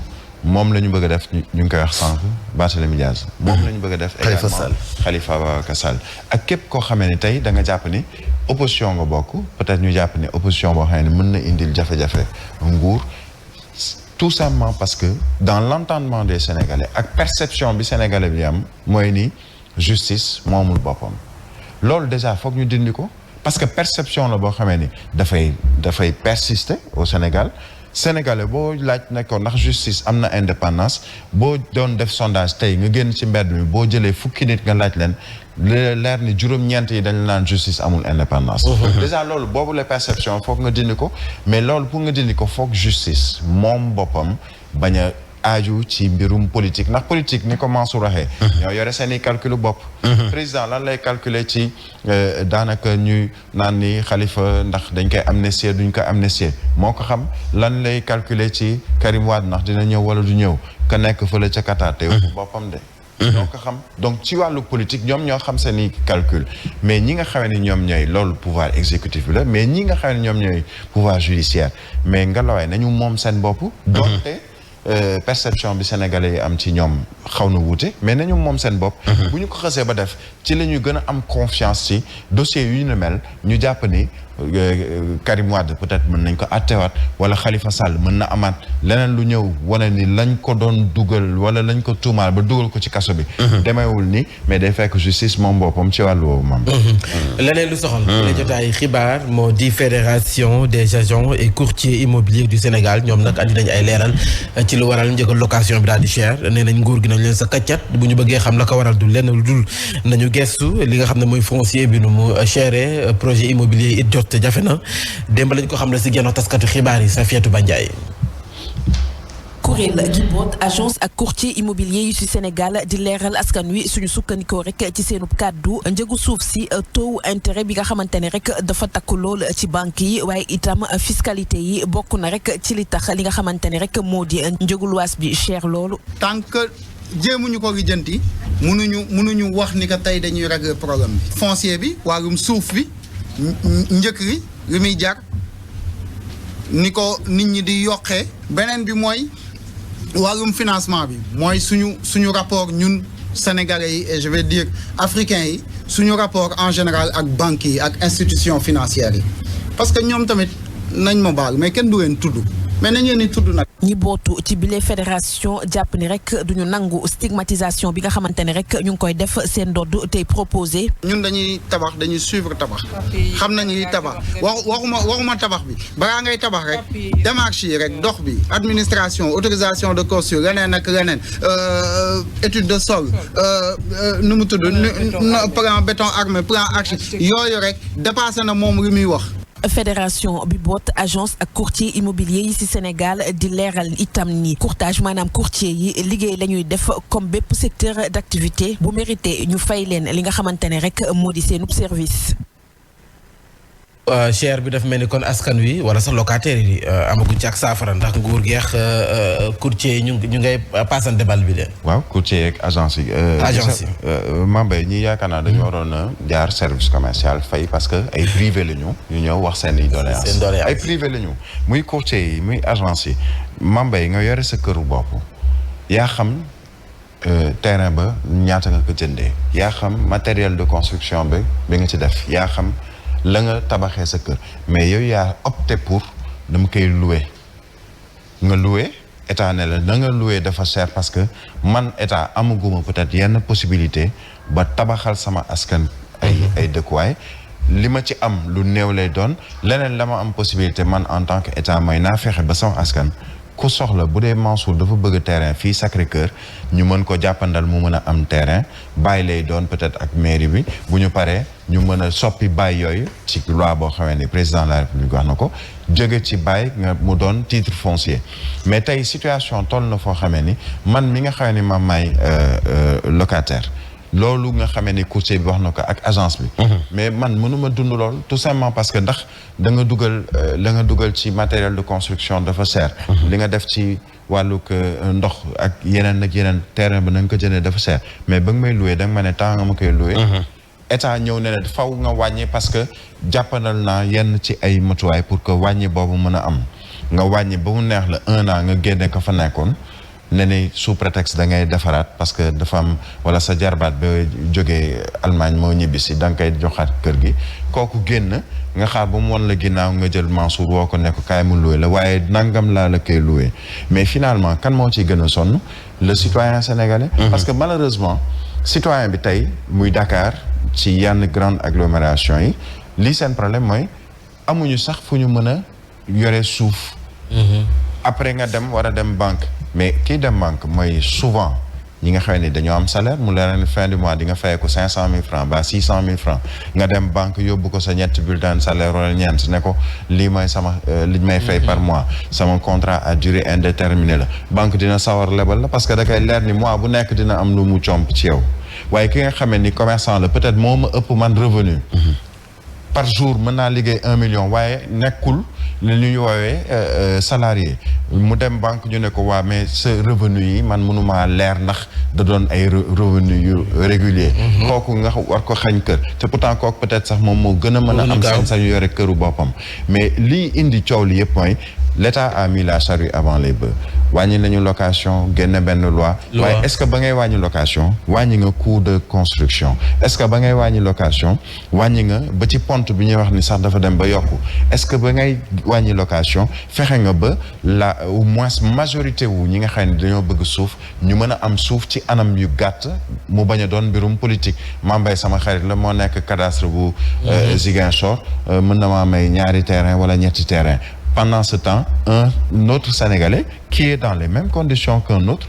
moom la ñu bëgg a def ñu ngi koy wax sànq Barthélémy Diaz moom la ñu bëgg a def également Khalifa Ababacar Sall ak képp koo xamee ni tey da nga jàpp ni opposition nga bokk peut-être ñu jàpp ni opposition boo xam ne mën na indil jafe-jafe nguur tout simplement parce que dans l'entendement des Sénégalais ak perception bi Sénégalais bi am mooy ni justice moomul boppam loolu déjà foog ñu dindi ko parce que perception la boo xamee ni dafay persister au Sénégalais boo laaj ne ko ndax justice am na indépendance boo doon def sondage tey nga génn ci mbedd mi boo jëlee fukki nit nga laaj leen leer ni juróom-ñeent yi dañ naan justice amul indépendance déjà loolu boobu la perception foog nga dindi ko mais loolu pour nga dindi ko foog justice moom boppam bañ a aaju ci mbirum politique ndax politique ni ko Mansour waxee ñoo yore seen i calcul bopp président lan lay calculer ci daanaka ñuy naan ni Khalifa ndax dañ koy amnistier duñ ko amnistier moo ko xam lan lay calculer ci Karim Wade ndax dina ñëw wala du ñëw ka nekk fële ca Qatar te boppam de ñoo ko xam donc ci wàllu politique ñoom ñoo xam seen i calcul mais ñi nga xamee ni ñoom ñooy loolu pouvoir exécutif bi la mais ñi nga xamee ni ñoom ñooy pouvoir judiciaire mais nga lawee nañu moom seen bopp doonte perception bi sénégalais yi am ci ñoom xaw na wuute mais nañu moom seen bopp bu ñu ko xasee ba def ci la ñu gën a am confiance ci dossier yu ñu mel ñu jàpp ni Karim Wade peut-être mën nañ ko attewaat wala Khalifa Sall mën na amaat leneen lu ñëw wane ni lañ ko doon dugal wala lañ ko tuumaal ba dugal ko ci kaso bi demeewul ni mais day fekk justice moom boppam ci wàllu woowu moom leneen lu soxal la jotaay xibaar moo di fédération des agents et courtiers immobiliers du Sénégal ñoom nag andi nañu ay leeral ci lu waral njëkk location bi daal di cher nee nañ nguur gi nañ leen sa kaccat bu ñu bëggee xam la ko waral du lenn lu dul nañu gestu li nga xam ne mooy foncier bi nu mu chéré projet immobilier it jot te jafe na démb lañ ko xam ne si genn taskatu xibaar yi Safiatou Bandiaye kuréel gi boot agence ak courtier immobilier yu ci Sénégal di leeral askan wi suñu sukkandikoo rek ci seenub kàddu njëgu suuf si taux intérêt bi nga xamante ne rek dafa takku lool ci banque yi waaye itam fiscalité yi bokk na rek ci li tax li nga xamante ne rek moo di njëgu luwaas bi cher loolu. tant que jéemuñu ko lijjanti mënuñu wax ni que tey dañuy régler problème bi. foncier bi wàllum suuf bi njëkk li muy jar ni ko nit ñi di yokkee beneen bi mooy wàllum financement bi mooy suñu rapport ñun sénégalais yi et je vais dire africains yi suñu rapport en général ak banques yi ak institutions financières yi parce que ñoom tamit nañ ma baal mais kenn du leen tudd mais nañ leen di tudd nag. ñi bootu ci bile fédération jàpp ni rek duñu nangu stigmatisation bi nga xamante ne rek ñu ngi koy def seen ndodd tey proposé. ñun dañuy tabax dañuy suivre tabax xam nañu li tabax waxuma tabax bi balaa ngay tabax rek démarche yi rek dox bi administration autorisation de construire leneen ak leneen étude de sol nu mu tudd plan béton armé plan archi yooyu rek dépassé na moom li muy wax. fédération bi boot agence ak courtier immobilier yi ci Sénégal di leeral itam ni courtage maanaam courtier yi liggéey la ñuy def comme bépp secteur d'activité bu mérité ñu fay leen li nga xamante ne rek moo di seenub service. cher bi daf mel ni kon askan wi wala sa locataire yi amaguñ ci ak saafara ndax nguur geex courtier yi ñu ngay passante bal bi de. waaw courtier yeeg agence yi. agence yi Mambay ñi yaakaar naa dañu waroon a jaar service commercial fay parce que ay privé la ñu ñëw wax seen i doléance ay privé la ñu muy courtier yi muy agence yi Mambay nga yore sa këru bopp yaa xam terrain ba ñaata nga ko jëndee yaa xam matériel de construction bi nga ci def yaa xam la nga tabaxee sa kër mais yow yaa opté pour dama koy louer nga louer état ne la na nga louer dafa cher parce que man état amaguma peut-être yenn possibilité ba tabaxal sama askan ay dëkkuwaay li ma ci am lu néew lay doon leneen la ma am possibilité man en tant que état may naa fexe ba sama askan ku soxla bu dee Mansour dafa bëgg terrain fii Sacré-Cœur ñu mën ko jàppandal mu mën a am terrain bàyyi lay doon peut-être ak mairie bi bu ñu paree ñu mën a soppi bàyyi yooyu ci loi boo xamee ni président de la République wax na ko jóge ci bàyyi nga mu doon titre foncier mais tey situation toll na foo xamee ni man mi nga xamee ni ma may locataire loolu nga xamee ni courtier bi wax na ko ak agence bi mais man mënuma dund loolu tout simplement parce que ndax da nga dugal la nga dugal ci matériel de construction dafa cher li nga def ci wàllug ndox ak yeneen terrain ba na nga ko jëndee dafa cher mais ba nga may loué da nga ma ne temps nga ma koy loué état ñëw ne faw nga wàññi parce que jàppandal naa yenn ci ay matuwaay pour que wàññi boobu mën a am nga wàññi ba mu neex la 1 an nga génne ko fa nekkoon ne ni sous prétexte da ngay defaraat parce que dafa am wala sa jarbaat ba jógee Allemagne moo ñibbisi da nga koy joxaat kër gi kooku génn nga xaar ba mu won la ginnaaw nga jël Mansour woo ko ne ko kaay mu loué la waaye nangam laa la koy loué mais finalement kan moo ciy gën a sonn le citoyen sénégalais parce que malheureusement citoyen bi tey muy Dakar ci yenn grande agglomération yi lii seen problème mooy amuñu sax fu ñu mën a yore suuf après nga dem war a dem banque mais kii dem banque mooy souvent ñi nga xam ne dañoo am salaire mu leen fin du mois di nga fay ko 500 000 francs ba 600 000 francs nga dem banque yóbbu ko sa ñetti bulletin de salaire wala ñeent ne ko lii mooy sama li may fay par mois sama contrat à durée indéterminée la banque dina sawar lebal la parce que da koy leer ni mois bu nekk dina am lu mu comp ci yow waaye ki nga xamee ni commerçant la peut-être moo ma ëpp man revenu par jour mën naa liggéey 1 million waaye nekkul li ñuy woowee salarié mu dem banque ñu ne ko waa mais sa revenu yi man mënumaa leer ndax da doon ay revenu yu régulier kooku nga war ko xañ kër te pourtant kooku peut-être sax moom moo gën a mën a am sañ-sañ yore këru boppam mais lii indi coow li yëpp mooy l'État a mis la charrue avant les bœufs wàññi nañu location génn benn loi waaye est-ce que ba ngay wàññi location wàññi nga coût de construction est-ce que ba ngay wàññi location wàññi nga ba ci pont bi ñuy wax ni sax dafa dem ba yokku est-ce que ba ngay wàññi location fexe nga ba la au moins majorité wu ñi nga xam ne dañoo bëgg suuf ñu mën a am suuf ci anam yu gàtt mu bañ a doon mbirum politique Mambay sama xarit la moo nekk cadastre bu Ziguinchor mën na maa may ñaari terrain wala ñetti terrain pendant ce temps un autre Sénégalais qui est dans les mêmes conditions qu'un autre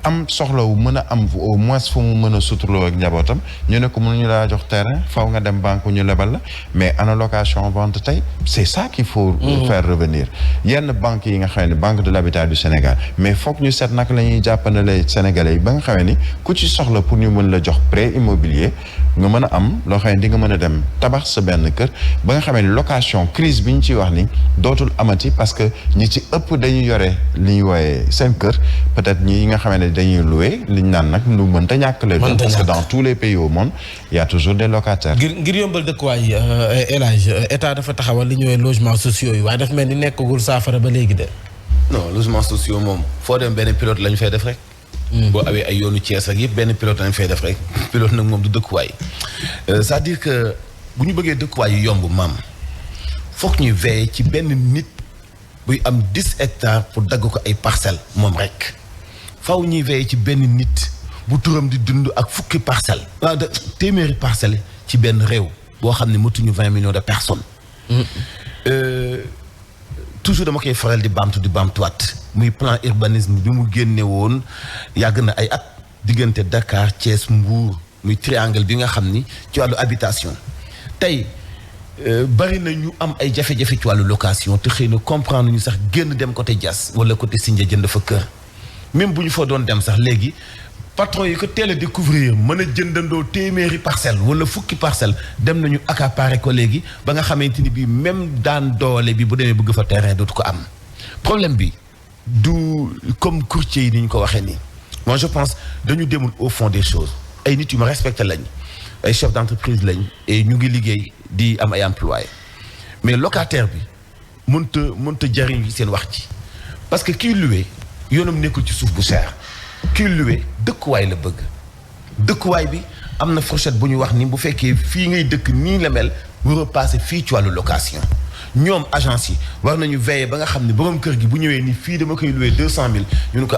am soxla wu mën a am au moins fu mu mën a suturloo ak njabootam ñu ne ko mënuñu laa jox terrain faw nga dem banque ñu lebal la mais ana location vente tey c'est ça qu'il faut faire revenir yenn banques yi nga xam ne banque de l'habitat du Sénégal mais foog ñu seet naka la ñuy jàppandale Sénégalais yi ba nga xam ni ku ci soxla pour ñu mën la jox prêt immobilier nga mën a am loo xam ne di nga mën a dem tabax sa benn kër ba nga xamee ni location crise bi ñu ciy wax ni dootul amati parce que ñi ci ëpp dañuy yore li ñuy wooyee seen kër peut-être ñi nga xamee ne ne dañuy louer li ñu naan nag lu mënta ñàkk la doon parce que dans tous les pays au monde il y a toujours des locataires. ngir yombal dëkkuwaay El Hadj état dafa taxawal li ñëwee logements sociaux yi waaye dafa mel ni nekkagul saafara ba léegi de. non logements sociaux moom foo dem benn pilote lañu fay def rek. boo awee ay yoonu Thiès ak yëpp benn pilote lañu fay def rek pilote nag moom du dëkkuwaay c'est-à-dire que bu ñu bëggee dëkkuwaay yu yomb maam foog ñuy veiller ci benn nit buy am 10 hectares pour dagg ko ay parcelles moom rek faw ñuy veiller ci benn nit bu turam di dund ak fukki parcelles. waaw téeméeri parcelles ci benn réew boo xam ne matuñu 20 millions de personnes. toujours dama koy faral di baamtuwaat muy plan urbanisme bi mu génne woon yàgg na ay at diggante Dakar Thiès Mbour muy triangle bi nga xam ni ci wàllu habitation tey bari na ñu am ay jafe-jafe ci wàllu location te xëy na comprendre ñu sax génn dem côté Diass wala côté Sindia jënd fa kër même bu ñu fa doon dem sax léegi patron yi ko teel a découvrir mën a jëndandoo téeméeri parcelle wala fukki parcelle dem nañu accaparer ko léegi ba nga xamante ni bii même daan doole bi bu demee bëgg fa terrain dootu ko am problème bi du comme courtier yi ni ñu ko waxee nii moi je pense dañu demul au fond des choses ay nit yu ma respecté lañ ay chef d'entreprise lañ et ñu ngi liggéey di am ay employés mais locataire bi mënta jariñ seen wax ci parce que kiy loué yoonam nekkul ci suuf bu cher kiy loué dëkkuwaay la bëgg dëkkuwaay bi am na fourchette bu ñu wax ni bu fekkee fii ngay dëkk nii la mel war a passé fii ci wàllu location ñoom agence yi war nañu veiller ba nga xam ne borom kër gi bu ñëwee ni fii dama koy loué 200 000 ñu ne ko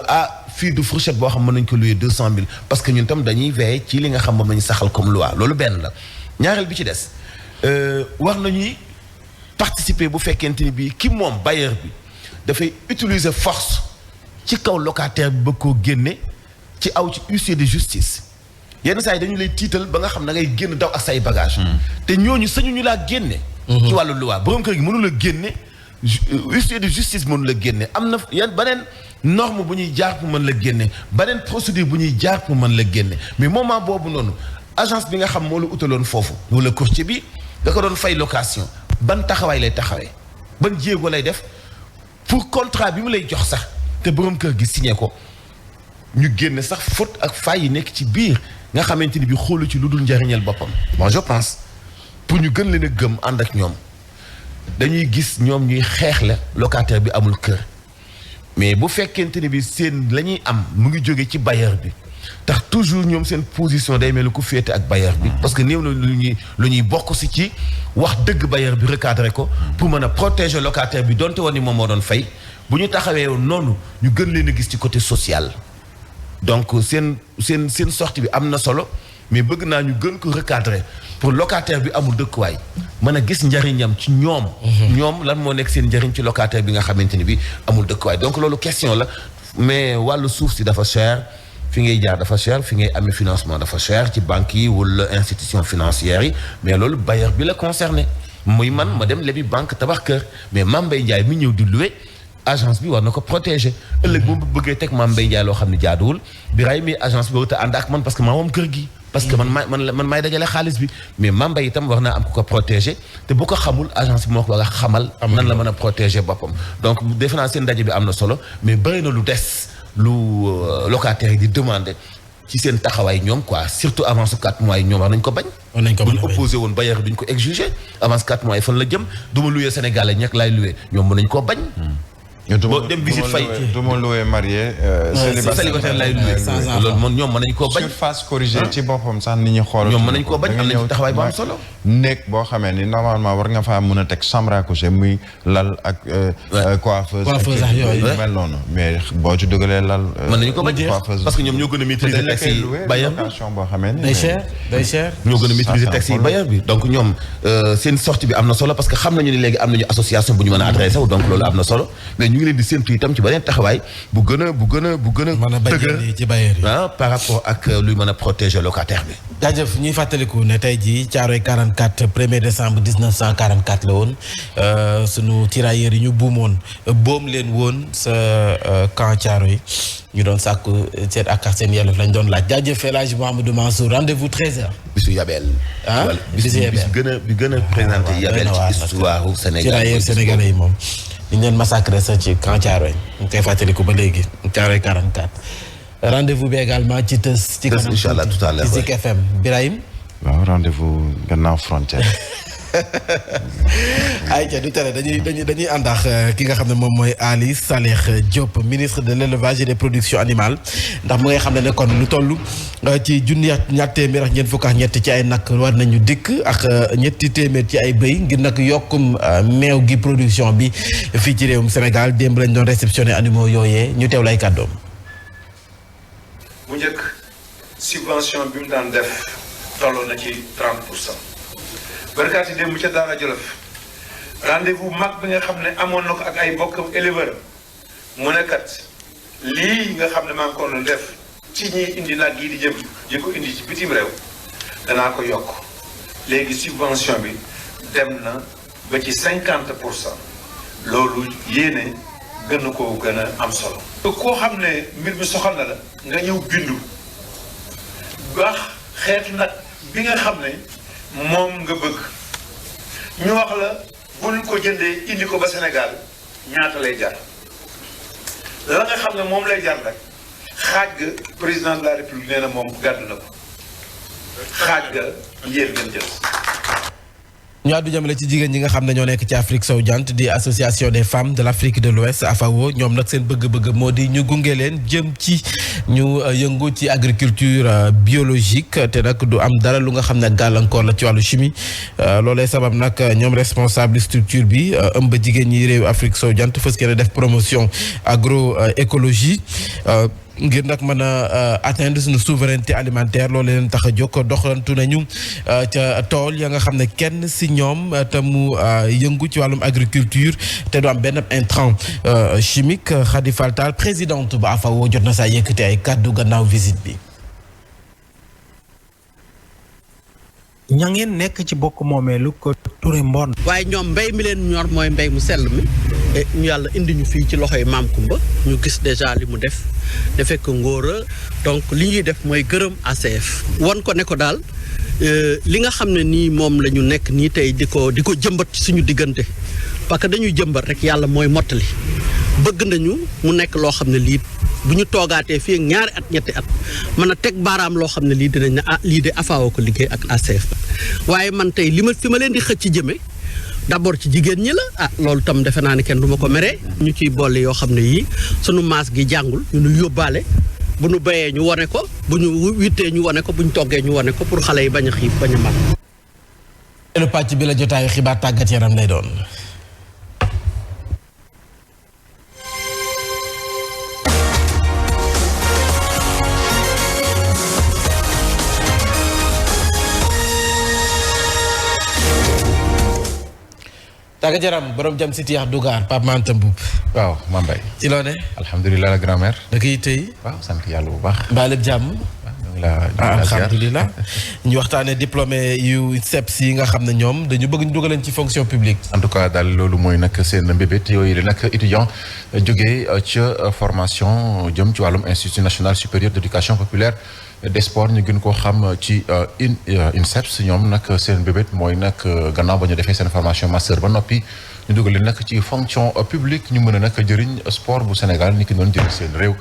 fii du fourchette boo xam mën nañu ko loué 200 000 parce que ñun tam dañuy veiller ci li nga xam moom nañu saxal comme loi loolu benn la ñaareel bi ci des war nañuy participer bu fekkente ni bii ki moom bailleur bi dafay utiliser force ci kaw locataire bi bëgg koo génne ci aw ci huissier de justice yenn saa yi dañu lay tiital ba nga xam da ngay génn daw ak say bagage te ñooñu sañu ñu laa génne ci wàllu loi borom kër gi mënu la génne huissier de justice mënu la génne am na yan beneen norme bu ñuy jaar pour mën la génne beneen procédure bu ñuy jaar pour mën la génne mais moment boobu noonu agence bi nga xam moo la utaloon foofu wala courtier bi da ko doon fay location ban taxawaay lay taxawee ban jéego lay def pour contrat bi mu lay jox sax te borom kër gi signé ko ñu génne sax faute ak failles yi nekk ci biir nga xamante ni bi xoolu ci lu dul njariñal boppam moi je pense pour ñu gën leen a gëm ànd ak ñoom dañuy gis ñoom ñuy xeexle locataire bi amul kër mais bu fekkente ni bi seen la ñuy am mu ngi jóge ci bailleur bi tax toujours ñoom seen position day mel ni ku féete ak bailleur bi parce que néew na lu ñuy bokk si ci wax dëgg bailleur bi recadrer ko pour mën a protéger locataire bi donte woon ni moom moo doon fay bu ñu taxawee noonu ñu gën leen a gis ci côté social donc seen sortie bi am na solo mais bëgg naa ñu gën ko recadrer pour locataire bi amul dëkkuwaay mën a gis njariñam ci ñoom ñoom lan moo nekk seen njariñ ci locataire bi nga xamante ni bi amul dëkkuwaay donc loolu question la mais wàllu suuf si dafa cher fi ngay jaar dafa cher fi ngay amee financement dafa cher ci banques yi wala institution financières yi mais loolu bailleur bi la concerné muy man ma dem lebi banque tabax kër mais Mame Mbaye Ndiaye mi ñëw di louer agence bi war na ko protéger ëllëg bu mu bëggee teg Mame Mbaye Ndiaye loo xam ne jaaduwul Birahim mi agence bi warut a ànd ak man parce que maa moom kër gi parce que man maay dajale xaalis bi mais Mame Mbaye itam war naa am ku ko protéger te bu ko xamul agence bi moo ko war a xamal nan la mën a protéger boppam donc defe naa seen ndaje bi am na solo mais bëri na lu des lu locataires yi di demander ci seen taxawaay ñoom quoi surtout avance 4 mois yi ñoom war nañ ko bañ bu ñu opposé woon bailleur duñ ko exiger avance 4 mois yi fan la jëm du ma loué Sénégal ñekk laay loué ñoom mën nañ koo bañ boo dem visite fay du ma loué marié célibataire lay loué loolu moom ñoom mën nañ koo bañ surface corrigée ci boppam sax nit ñi xool ñoom mën nañ koo bañ am nañ taxawaay bu am solo néeg boo xamee ni normalement war nga faa mën a teg chambre à coucher muy lal ak coiffeuse ak yooyu mel noonu mais boo ci dugalee lal mën nañu ko bañ parce que ñoom ñoo gën a maîtriser taxes yi bailleur bi boo xamee ni day cher ñoo gën a maîtriser taxes yi bailleur bi donc ñoom seen sortie bi am na solo parce que xam nañu ne léegi am nañu association bu ñu mën a adressé wu donc loolu am na solo mais ñu ngi leen di séntu itam ci beneen taxawaay bu gën a dëgër ci bailleur yi par rapport ak luy mën a protéger locataire bi jaajëf ñuy fàttaliku ne tey jii Thiaroye 44 1er décembre 1944 la woon sunu tirailleurs yi ñu buumoon boom leen woon sa camp Thiaroye ñu doon sàkku seen ak seen yelleef lañ doon laaj jaajëf El Hadj Mouhamadou Mansour rendez-vous 13h. bisu Yabel. bisu Yabel bi gën a présenté Yabel ci histoire Sénégal tirailleurs sénégalais yi moom. ñu leen massacré sa ci camp Thiaroye ñu koy fàttaliku ba léegi Thiaroye 44 rendez-vous bi également ci tës. ci kanam incha allah tout à l'heure ci Zik FM Birahim. waaw rendez-vous gannaaw frontière. ayca du tere dañuy àndax ki nga xam ne moom mooy Ali Saleh Diop ministre de l'élevage et des productions animales ndax mu ngay xam ne kon lu toll ci junni ñaar téeméer ak ñeent fukk ak ñett ci ay nag war nañu dikk ak ñetti téeméer ci ay bëy ngir nag yokkum meew gi production bi fii ci réewum Sénégal démb lañ doon réceptionné animaux yooyee ñu teew lay kàddoom. bu njëkk subvention bi mu daan def tolloo na ci 30%. barkaati démb ca Daara Jolof rendez-vous mag bi nga xam ne amoon na ko ak ay bokkam éleveur mu ne kat lii nga xam ne maa ngi ko doon def ci ñi indi nag yi di jëm di ko indi ci bitim réew danaa ko yokk léegi subvention bi dem na ba ci 50%. loolu yéene gën koo gën a am solo. koo xam ne mbir mi soxal na la nga ñëw bindu baax xeetu nag bi nga xam ne moom nga bëgg ñu wax la buñ ko jëndee indi ko ba Sénégal ñaata lay jar la nga xam ne moom lay jar rek xaaj ga président de la République nee na moom gàddu na ko xaaj ga yéen ngeen jël. ñu àddu jëmale ci jigéen ñi nga xam ne ñoo nekk ci Afrique sowu jant di association des femmes de l'Afrique de l'Ouest AFAO ñoom nag seen bëgg-bëgg moo di ñu gunge leen jëm ci ñu yëngu ci agriculture biologique te nag du am dara lu nga xam ne gàllankoor la ci wàllu chimie loolee sabab nag ñoom responsable structure bi ëmb jigéen ñi réew Afrique sowu jant fës kee def promotion agroécologie ngir nag mën a atteindre suñu souveraineté alimentaire loolu leen tax a jóg doxantu nañu ca tool ya nga xam ne kenn si ñoom te mu yëngu ci wàllum agriculture te du am benn intrant chimique Khady Fall Tall présidente ba AFAO jot na saa yëkkati ay kàddu gannaaw visite bi. ña ngeen nekk ci bokk moomeelu ko Touré Mbon. waaye ñoom mbéy mi leen ñor mooy mbéy mu sell mi ñu yàlla indi ñu fii ci loxoy Maam Kumba ñu gis déjà li mu def defee ko ngóora donc li ñuy def mooy gërëm ACF. won ko ne ko daal li nga xam ne nii moom la ñu nekk nii tey di ko jëmbat ci suñu diggante parce que dañuy jëmbat rek yàlla mooy mottali bëgg nañu mu nekk loo xam ne lii bu ñu toogaatee fii ak ñaari at ñetti at mën a teg baaraam loo xam ne lii dinañ ne lii de AFAO ko liggéey ak ACF waaye man tey fi ma leen di xëcc jëme d'abord ci jigéen ñi la loolu tam defe naa ne kenn du ma ko meree ñu ciy boole yoo xam ne yii sunu maas gi jàngul ñu nu yóbbaale bu ñu béyee ñu wane ko bu ñu wittee ñu wane ko bu ñu toggee ñu wane ko pour xale yi bañ a xiif bañ a mar. lu pàcc bi la jotaayu xibaar tàggat yaram lay doon. tàggat yaram borom jam si tiyax Dugar Pape Manta Mboup. waaw Mame Mbaye. ci loo ne. alhamdulilah la grand-mère. da koy tey. waaw sant yàlla bu baax. mbaa lépp jàmm. alhamdulilah ñu waxtaanee diplômé yu INSEPS yi nga xam ne ñoom dañu bëgg ñu dugal leen ci fonction publique. en tout cas daal loolu mooy nag seen mbébét yooyu la nag étudiant jógee ca formation jëm ci wàllum institut national supérieur d'éducation populaire des sports ñu gën koo xam ci INSEPS ñoom nag seen mbébét mooy nag gannaaw ba ñu defee seen formation master ba noppi ñu dugal leen nag ci fonction publique ñu mën a nag jëriñ sport bu Sénégal ni ki noonu jëriñ seen réew.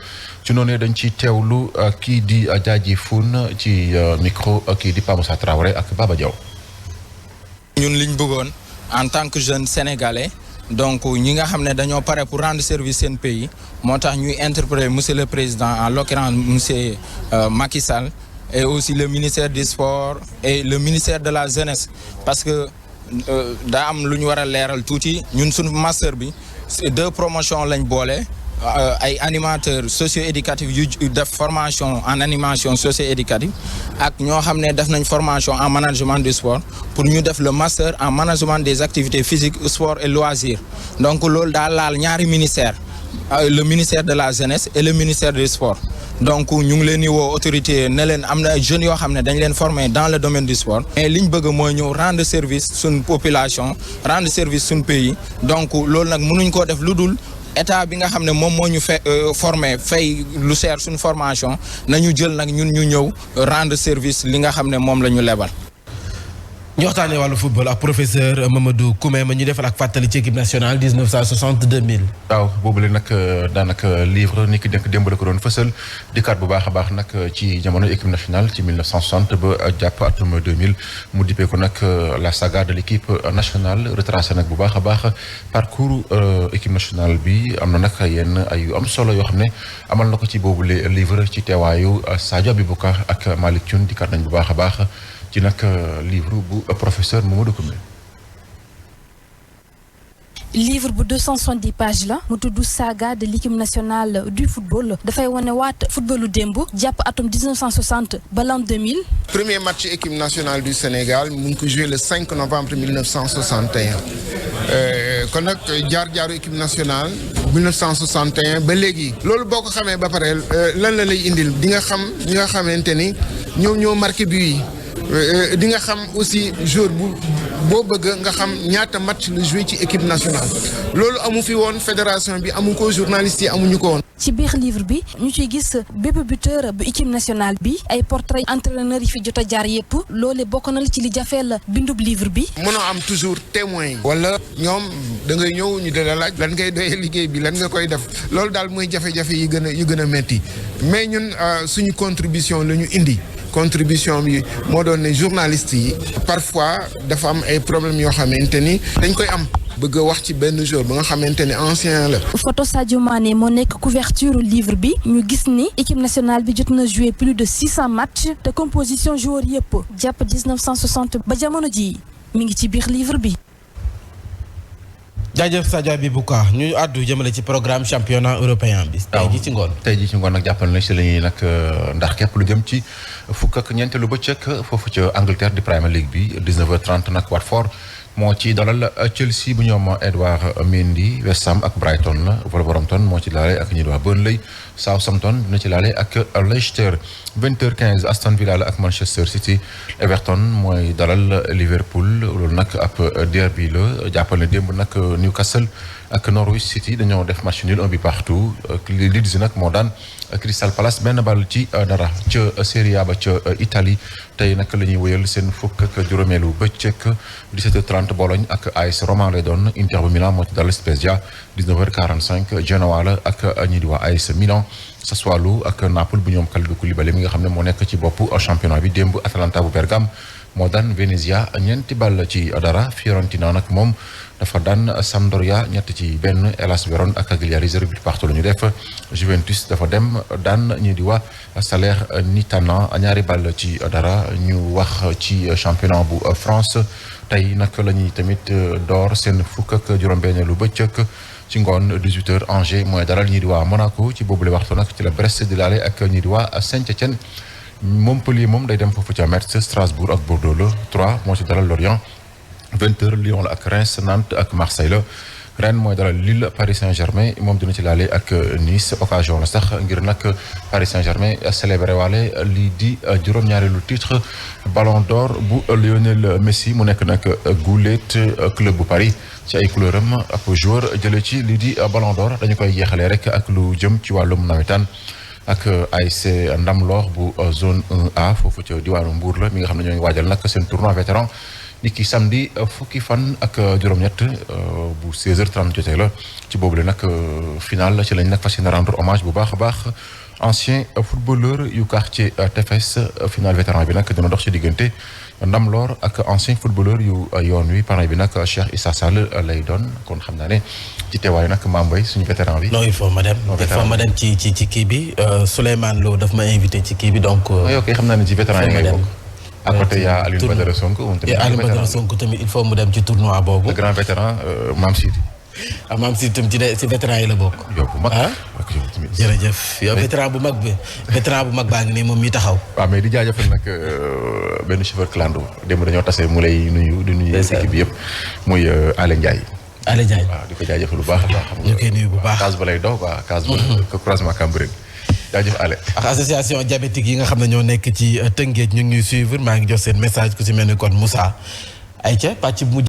ci noonu dañ ci teewlu kii di Diadji Foun ci micro kii di Pape Moussa Traoré ak Baba Diaw. ñun liñ bëggoon en tant que jeune sénégalais donc ñi nga xam ne dañoo pare pour rendre service seen pays moo tax ñuy interpeller monsieur le président en l'occurrence monsieur Macky Sall et aussi le ministère du sport et le ministère de la jeunesse parce que daa am lu ñu war a leeral tuuti ñun suñu master bi 2 promotions lañ boole. ay animateurs socio-éducatifs yu def formation en animation socio-éducative ak ñoo xam ne def nañ formation en management du sport pour ñu def le master en management des activités physiques sport et loisirs donc loolu daal laal ñaari ministère le ministère de la jeunesse et le ministère du sport donc ñu ngi leen di woo autorité ne leen am na ay jeunes yoo xam ne dañ leen former dans le domaine du sport mais liñ bëgg mooy ñëw rendre service suñ population rendre service suñ pays donc loolu nag mënuñ koo def lu dul état bi nga xam ne moom moo ñu formé fay lu seer suñu formation nañu jël nag ñun ñu ñëw rendre service li nga xam ne moom la ñu lebal. ñu waxtaanee wàllu football ak professeur Mamadou Koumé ma ñu defal ak fàttali ci équipe nationale 1960-2000. waaw boobule nag daanaka livre ni ki démb la ko doon fësal dikkaat bu baax a baax nag ci jamono équipe nationale ci 1960 ba jàpp atum 2000 mu dippee ko nag la saga de l' équipe nationale retracé nag bu baax a baax parcours équipe nationale bi am na nag yenn ay yu am solo yoo xam ne amal na ko ci boobule livre ci teewaayu Sadio Abibouka ak Malick Thioune dikkaat nañ bu baax a baax. ci nag livre bu professeur Mamadou Koumé. livre bu 270 pages la mu tudd saga de l'équipe nationale du football dafay wane waat footballu démb jàpp atum 1960 ba l'an 2000. premier match équipe nationale du Sénégal mu ngi ko joué le 5 novembre 1961 kon nag jaar-jaaru équipe nationale 1961 ba léegi. loolu boo ko xamee ba pare lan la lay indil di nga xam ñi nga xamante ni ñoo marqué but yi. di nga xam aussi joueur boo bëgg nga xam ñaata match la joué ci équipe nationale loolu amu fi woon fédération bi amu ko journaliste yi amuñu ko woon. ci biir livre bi ñu ciy gis bépp buteur bu équipe nationale bi ay portrait entraîneur yi fi jot a jaar yépp loole bokk na ci li jafeel bindub livre bi. mënoo am toujours témoin yi. wala ñoom da ngay ñëw ñu dala laaj lan ngay doyee liggéey bi lan nga koy def loolu daal mooy jafe-jafe yi gën a metti mais ñun suñu contribution la ñu indi. contribution bi moo doon ne journaliste yi parfois dafa am ay problèmes yoo xamante ni dañ koy am bëgg a wax ci benn jour ba nga xamante ni ancien la. photo Sadio Mané moo nekk couverture livre bi ñu gis ni équipe nationale bi jot na jouer plus de 600 matchs te composition joueur yëpp jàpp 1960 ba jamono ji mi ngi ci biir livre bi. jaajëf Sadio Abibouka ñu àddu jëmale ci programme championnat européen bi. tey jii ci ngoon nag jàppal na si la ñuy nag ndax képp lu jëm ci fukk ak ñeenteelu bëccëg foofu ca Angleterre di Premier League bi 19h30 nag Watford moo ci dalal Chelsea bu ñoom Edouard Mendy West Ham ak Brighton la Wolverhampton moo ci laale ak ñi di wax Burnley Southampton dina ci laale ak Leicester 20h15 Aston Villa la ak Manchester City Everton mooy dalal Liverpool loolu nag ab derby la jàppal ne démb nag Newcastle ak Norwich City dañoo def match nul 1 but partout Leeds nag moo daan Crystal Palace benn ball ci dara ca Serie A ba ca Italie tey nag la ñuy wëyal seen fukk ak juróomeelu bëccëg 17h30 Bologne ak AS Roma lay doon Inter bu Milan moo ci dalal Spezia 19h45 Genoa la ak ñi di waa AS Milan Sassuolo ak Naples bu ñoom Kalidou Koulibaly mi nga xam ne moo nekk ci boppu championnat bi démb Atalanta bu Bergame moo daan Venezia ñeenti ball ci dara Fiorentina nag moom dafa daan Sampdoria 3-1 Hellas Vérone ak Cagliari 0 but partout la ñu def Juventus dafa dem daan ñi di waa Salernitana ñaari ball ci dara ñu wax ci championnat bu France tey nag la ñuy tamit door seen fukk ak juróom-benneelu bëccëg ci ngoon 18h Angers mooy dalal ñi di waa Monaco ci boobule waxtu nag ci la Brest di laale ak ñi di waa Saint-Étienne Montpellier moom day dem foofu ca Metz Strasbourg ak Bordeaux la 3 moo ci dalal Lorient 20h Lyon la ak Reims Nantes ak Marseille la Rennes mooy dalal Lille Paris Saint-Germain moom dina ci laale ak Nice occasion la sax ngir nag Paris Saint-Germain célébré waale lii di juróom-ñaareelu titre Ballon d'Or bu Lionel Messi mu nekk nag guléet club bu Paris ci ay couleuram ab joueur jëlee ci lii di Ballon d'Or dañu koy jeexalee rek ak lu jëm ci wàllum nawetaan ak ASC Ndamlor bu zone 1A foofu ca diwaanu Mbour la mi nga xam ne ñoo ngi waajal nag seen tournoi vétéran ni ki samedi fukki fan ak juróom-ñett bu 16h30 jotee la ci boobu la nag final ci lañ nag fas yéene rendre hommage bu baax a baax ancien footballeur yu quartier Tefes final vétéran bi nag dina dox ci diggante Ndamlor ak ancien footballeur yu yoon wi parrain bi nag Cheikh Issa Sall lay doon kon xam naa ne ci teewaayu nag Mame Mbaye suñu vétéran bi. non il faut ma dem ci kii bi Souleymane Lo daf ma invité ci kii bi donc. ok xam naa ne ci vétéran yi ngay bokk. à côté y a Alioune Badara Sonko moom tamit. Alioune Badara Sonko tamit il faut mu dem ci tournoi boobu. le grand vétéran Mame Sidi. Mame Sidi tam ci vétéran yi la bokk. yow bu mag jërëjëf yow vétéran bu mag bi vétéran bu mag baa ngi nii moom mi taxaw. waaw mais di jaajëfal nag benn chauffeur clando démb dañoo tase mu lay nuyu di nuyu équipe bi yëpp muy Alé Ndiaye. Alé Ndiaye waaw di ko jaajëfal bu baax a baax. ñu koy nuyu bu baax case ba lay dox quoi case ba croisement Cambérène jaajëf Ale. ak association diabétique yi nga xam ne ñoo nekk ci Tëngéej ñu ngi ñuy suivre maa ngi jox seen message ku si mel ni kon Moussa ayca pàcc bu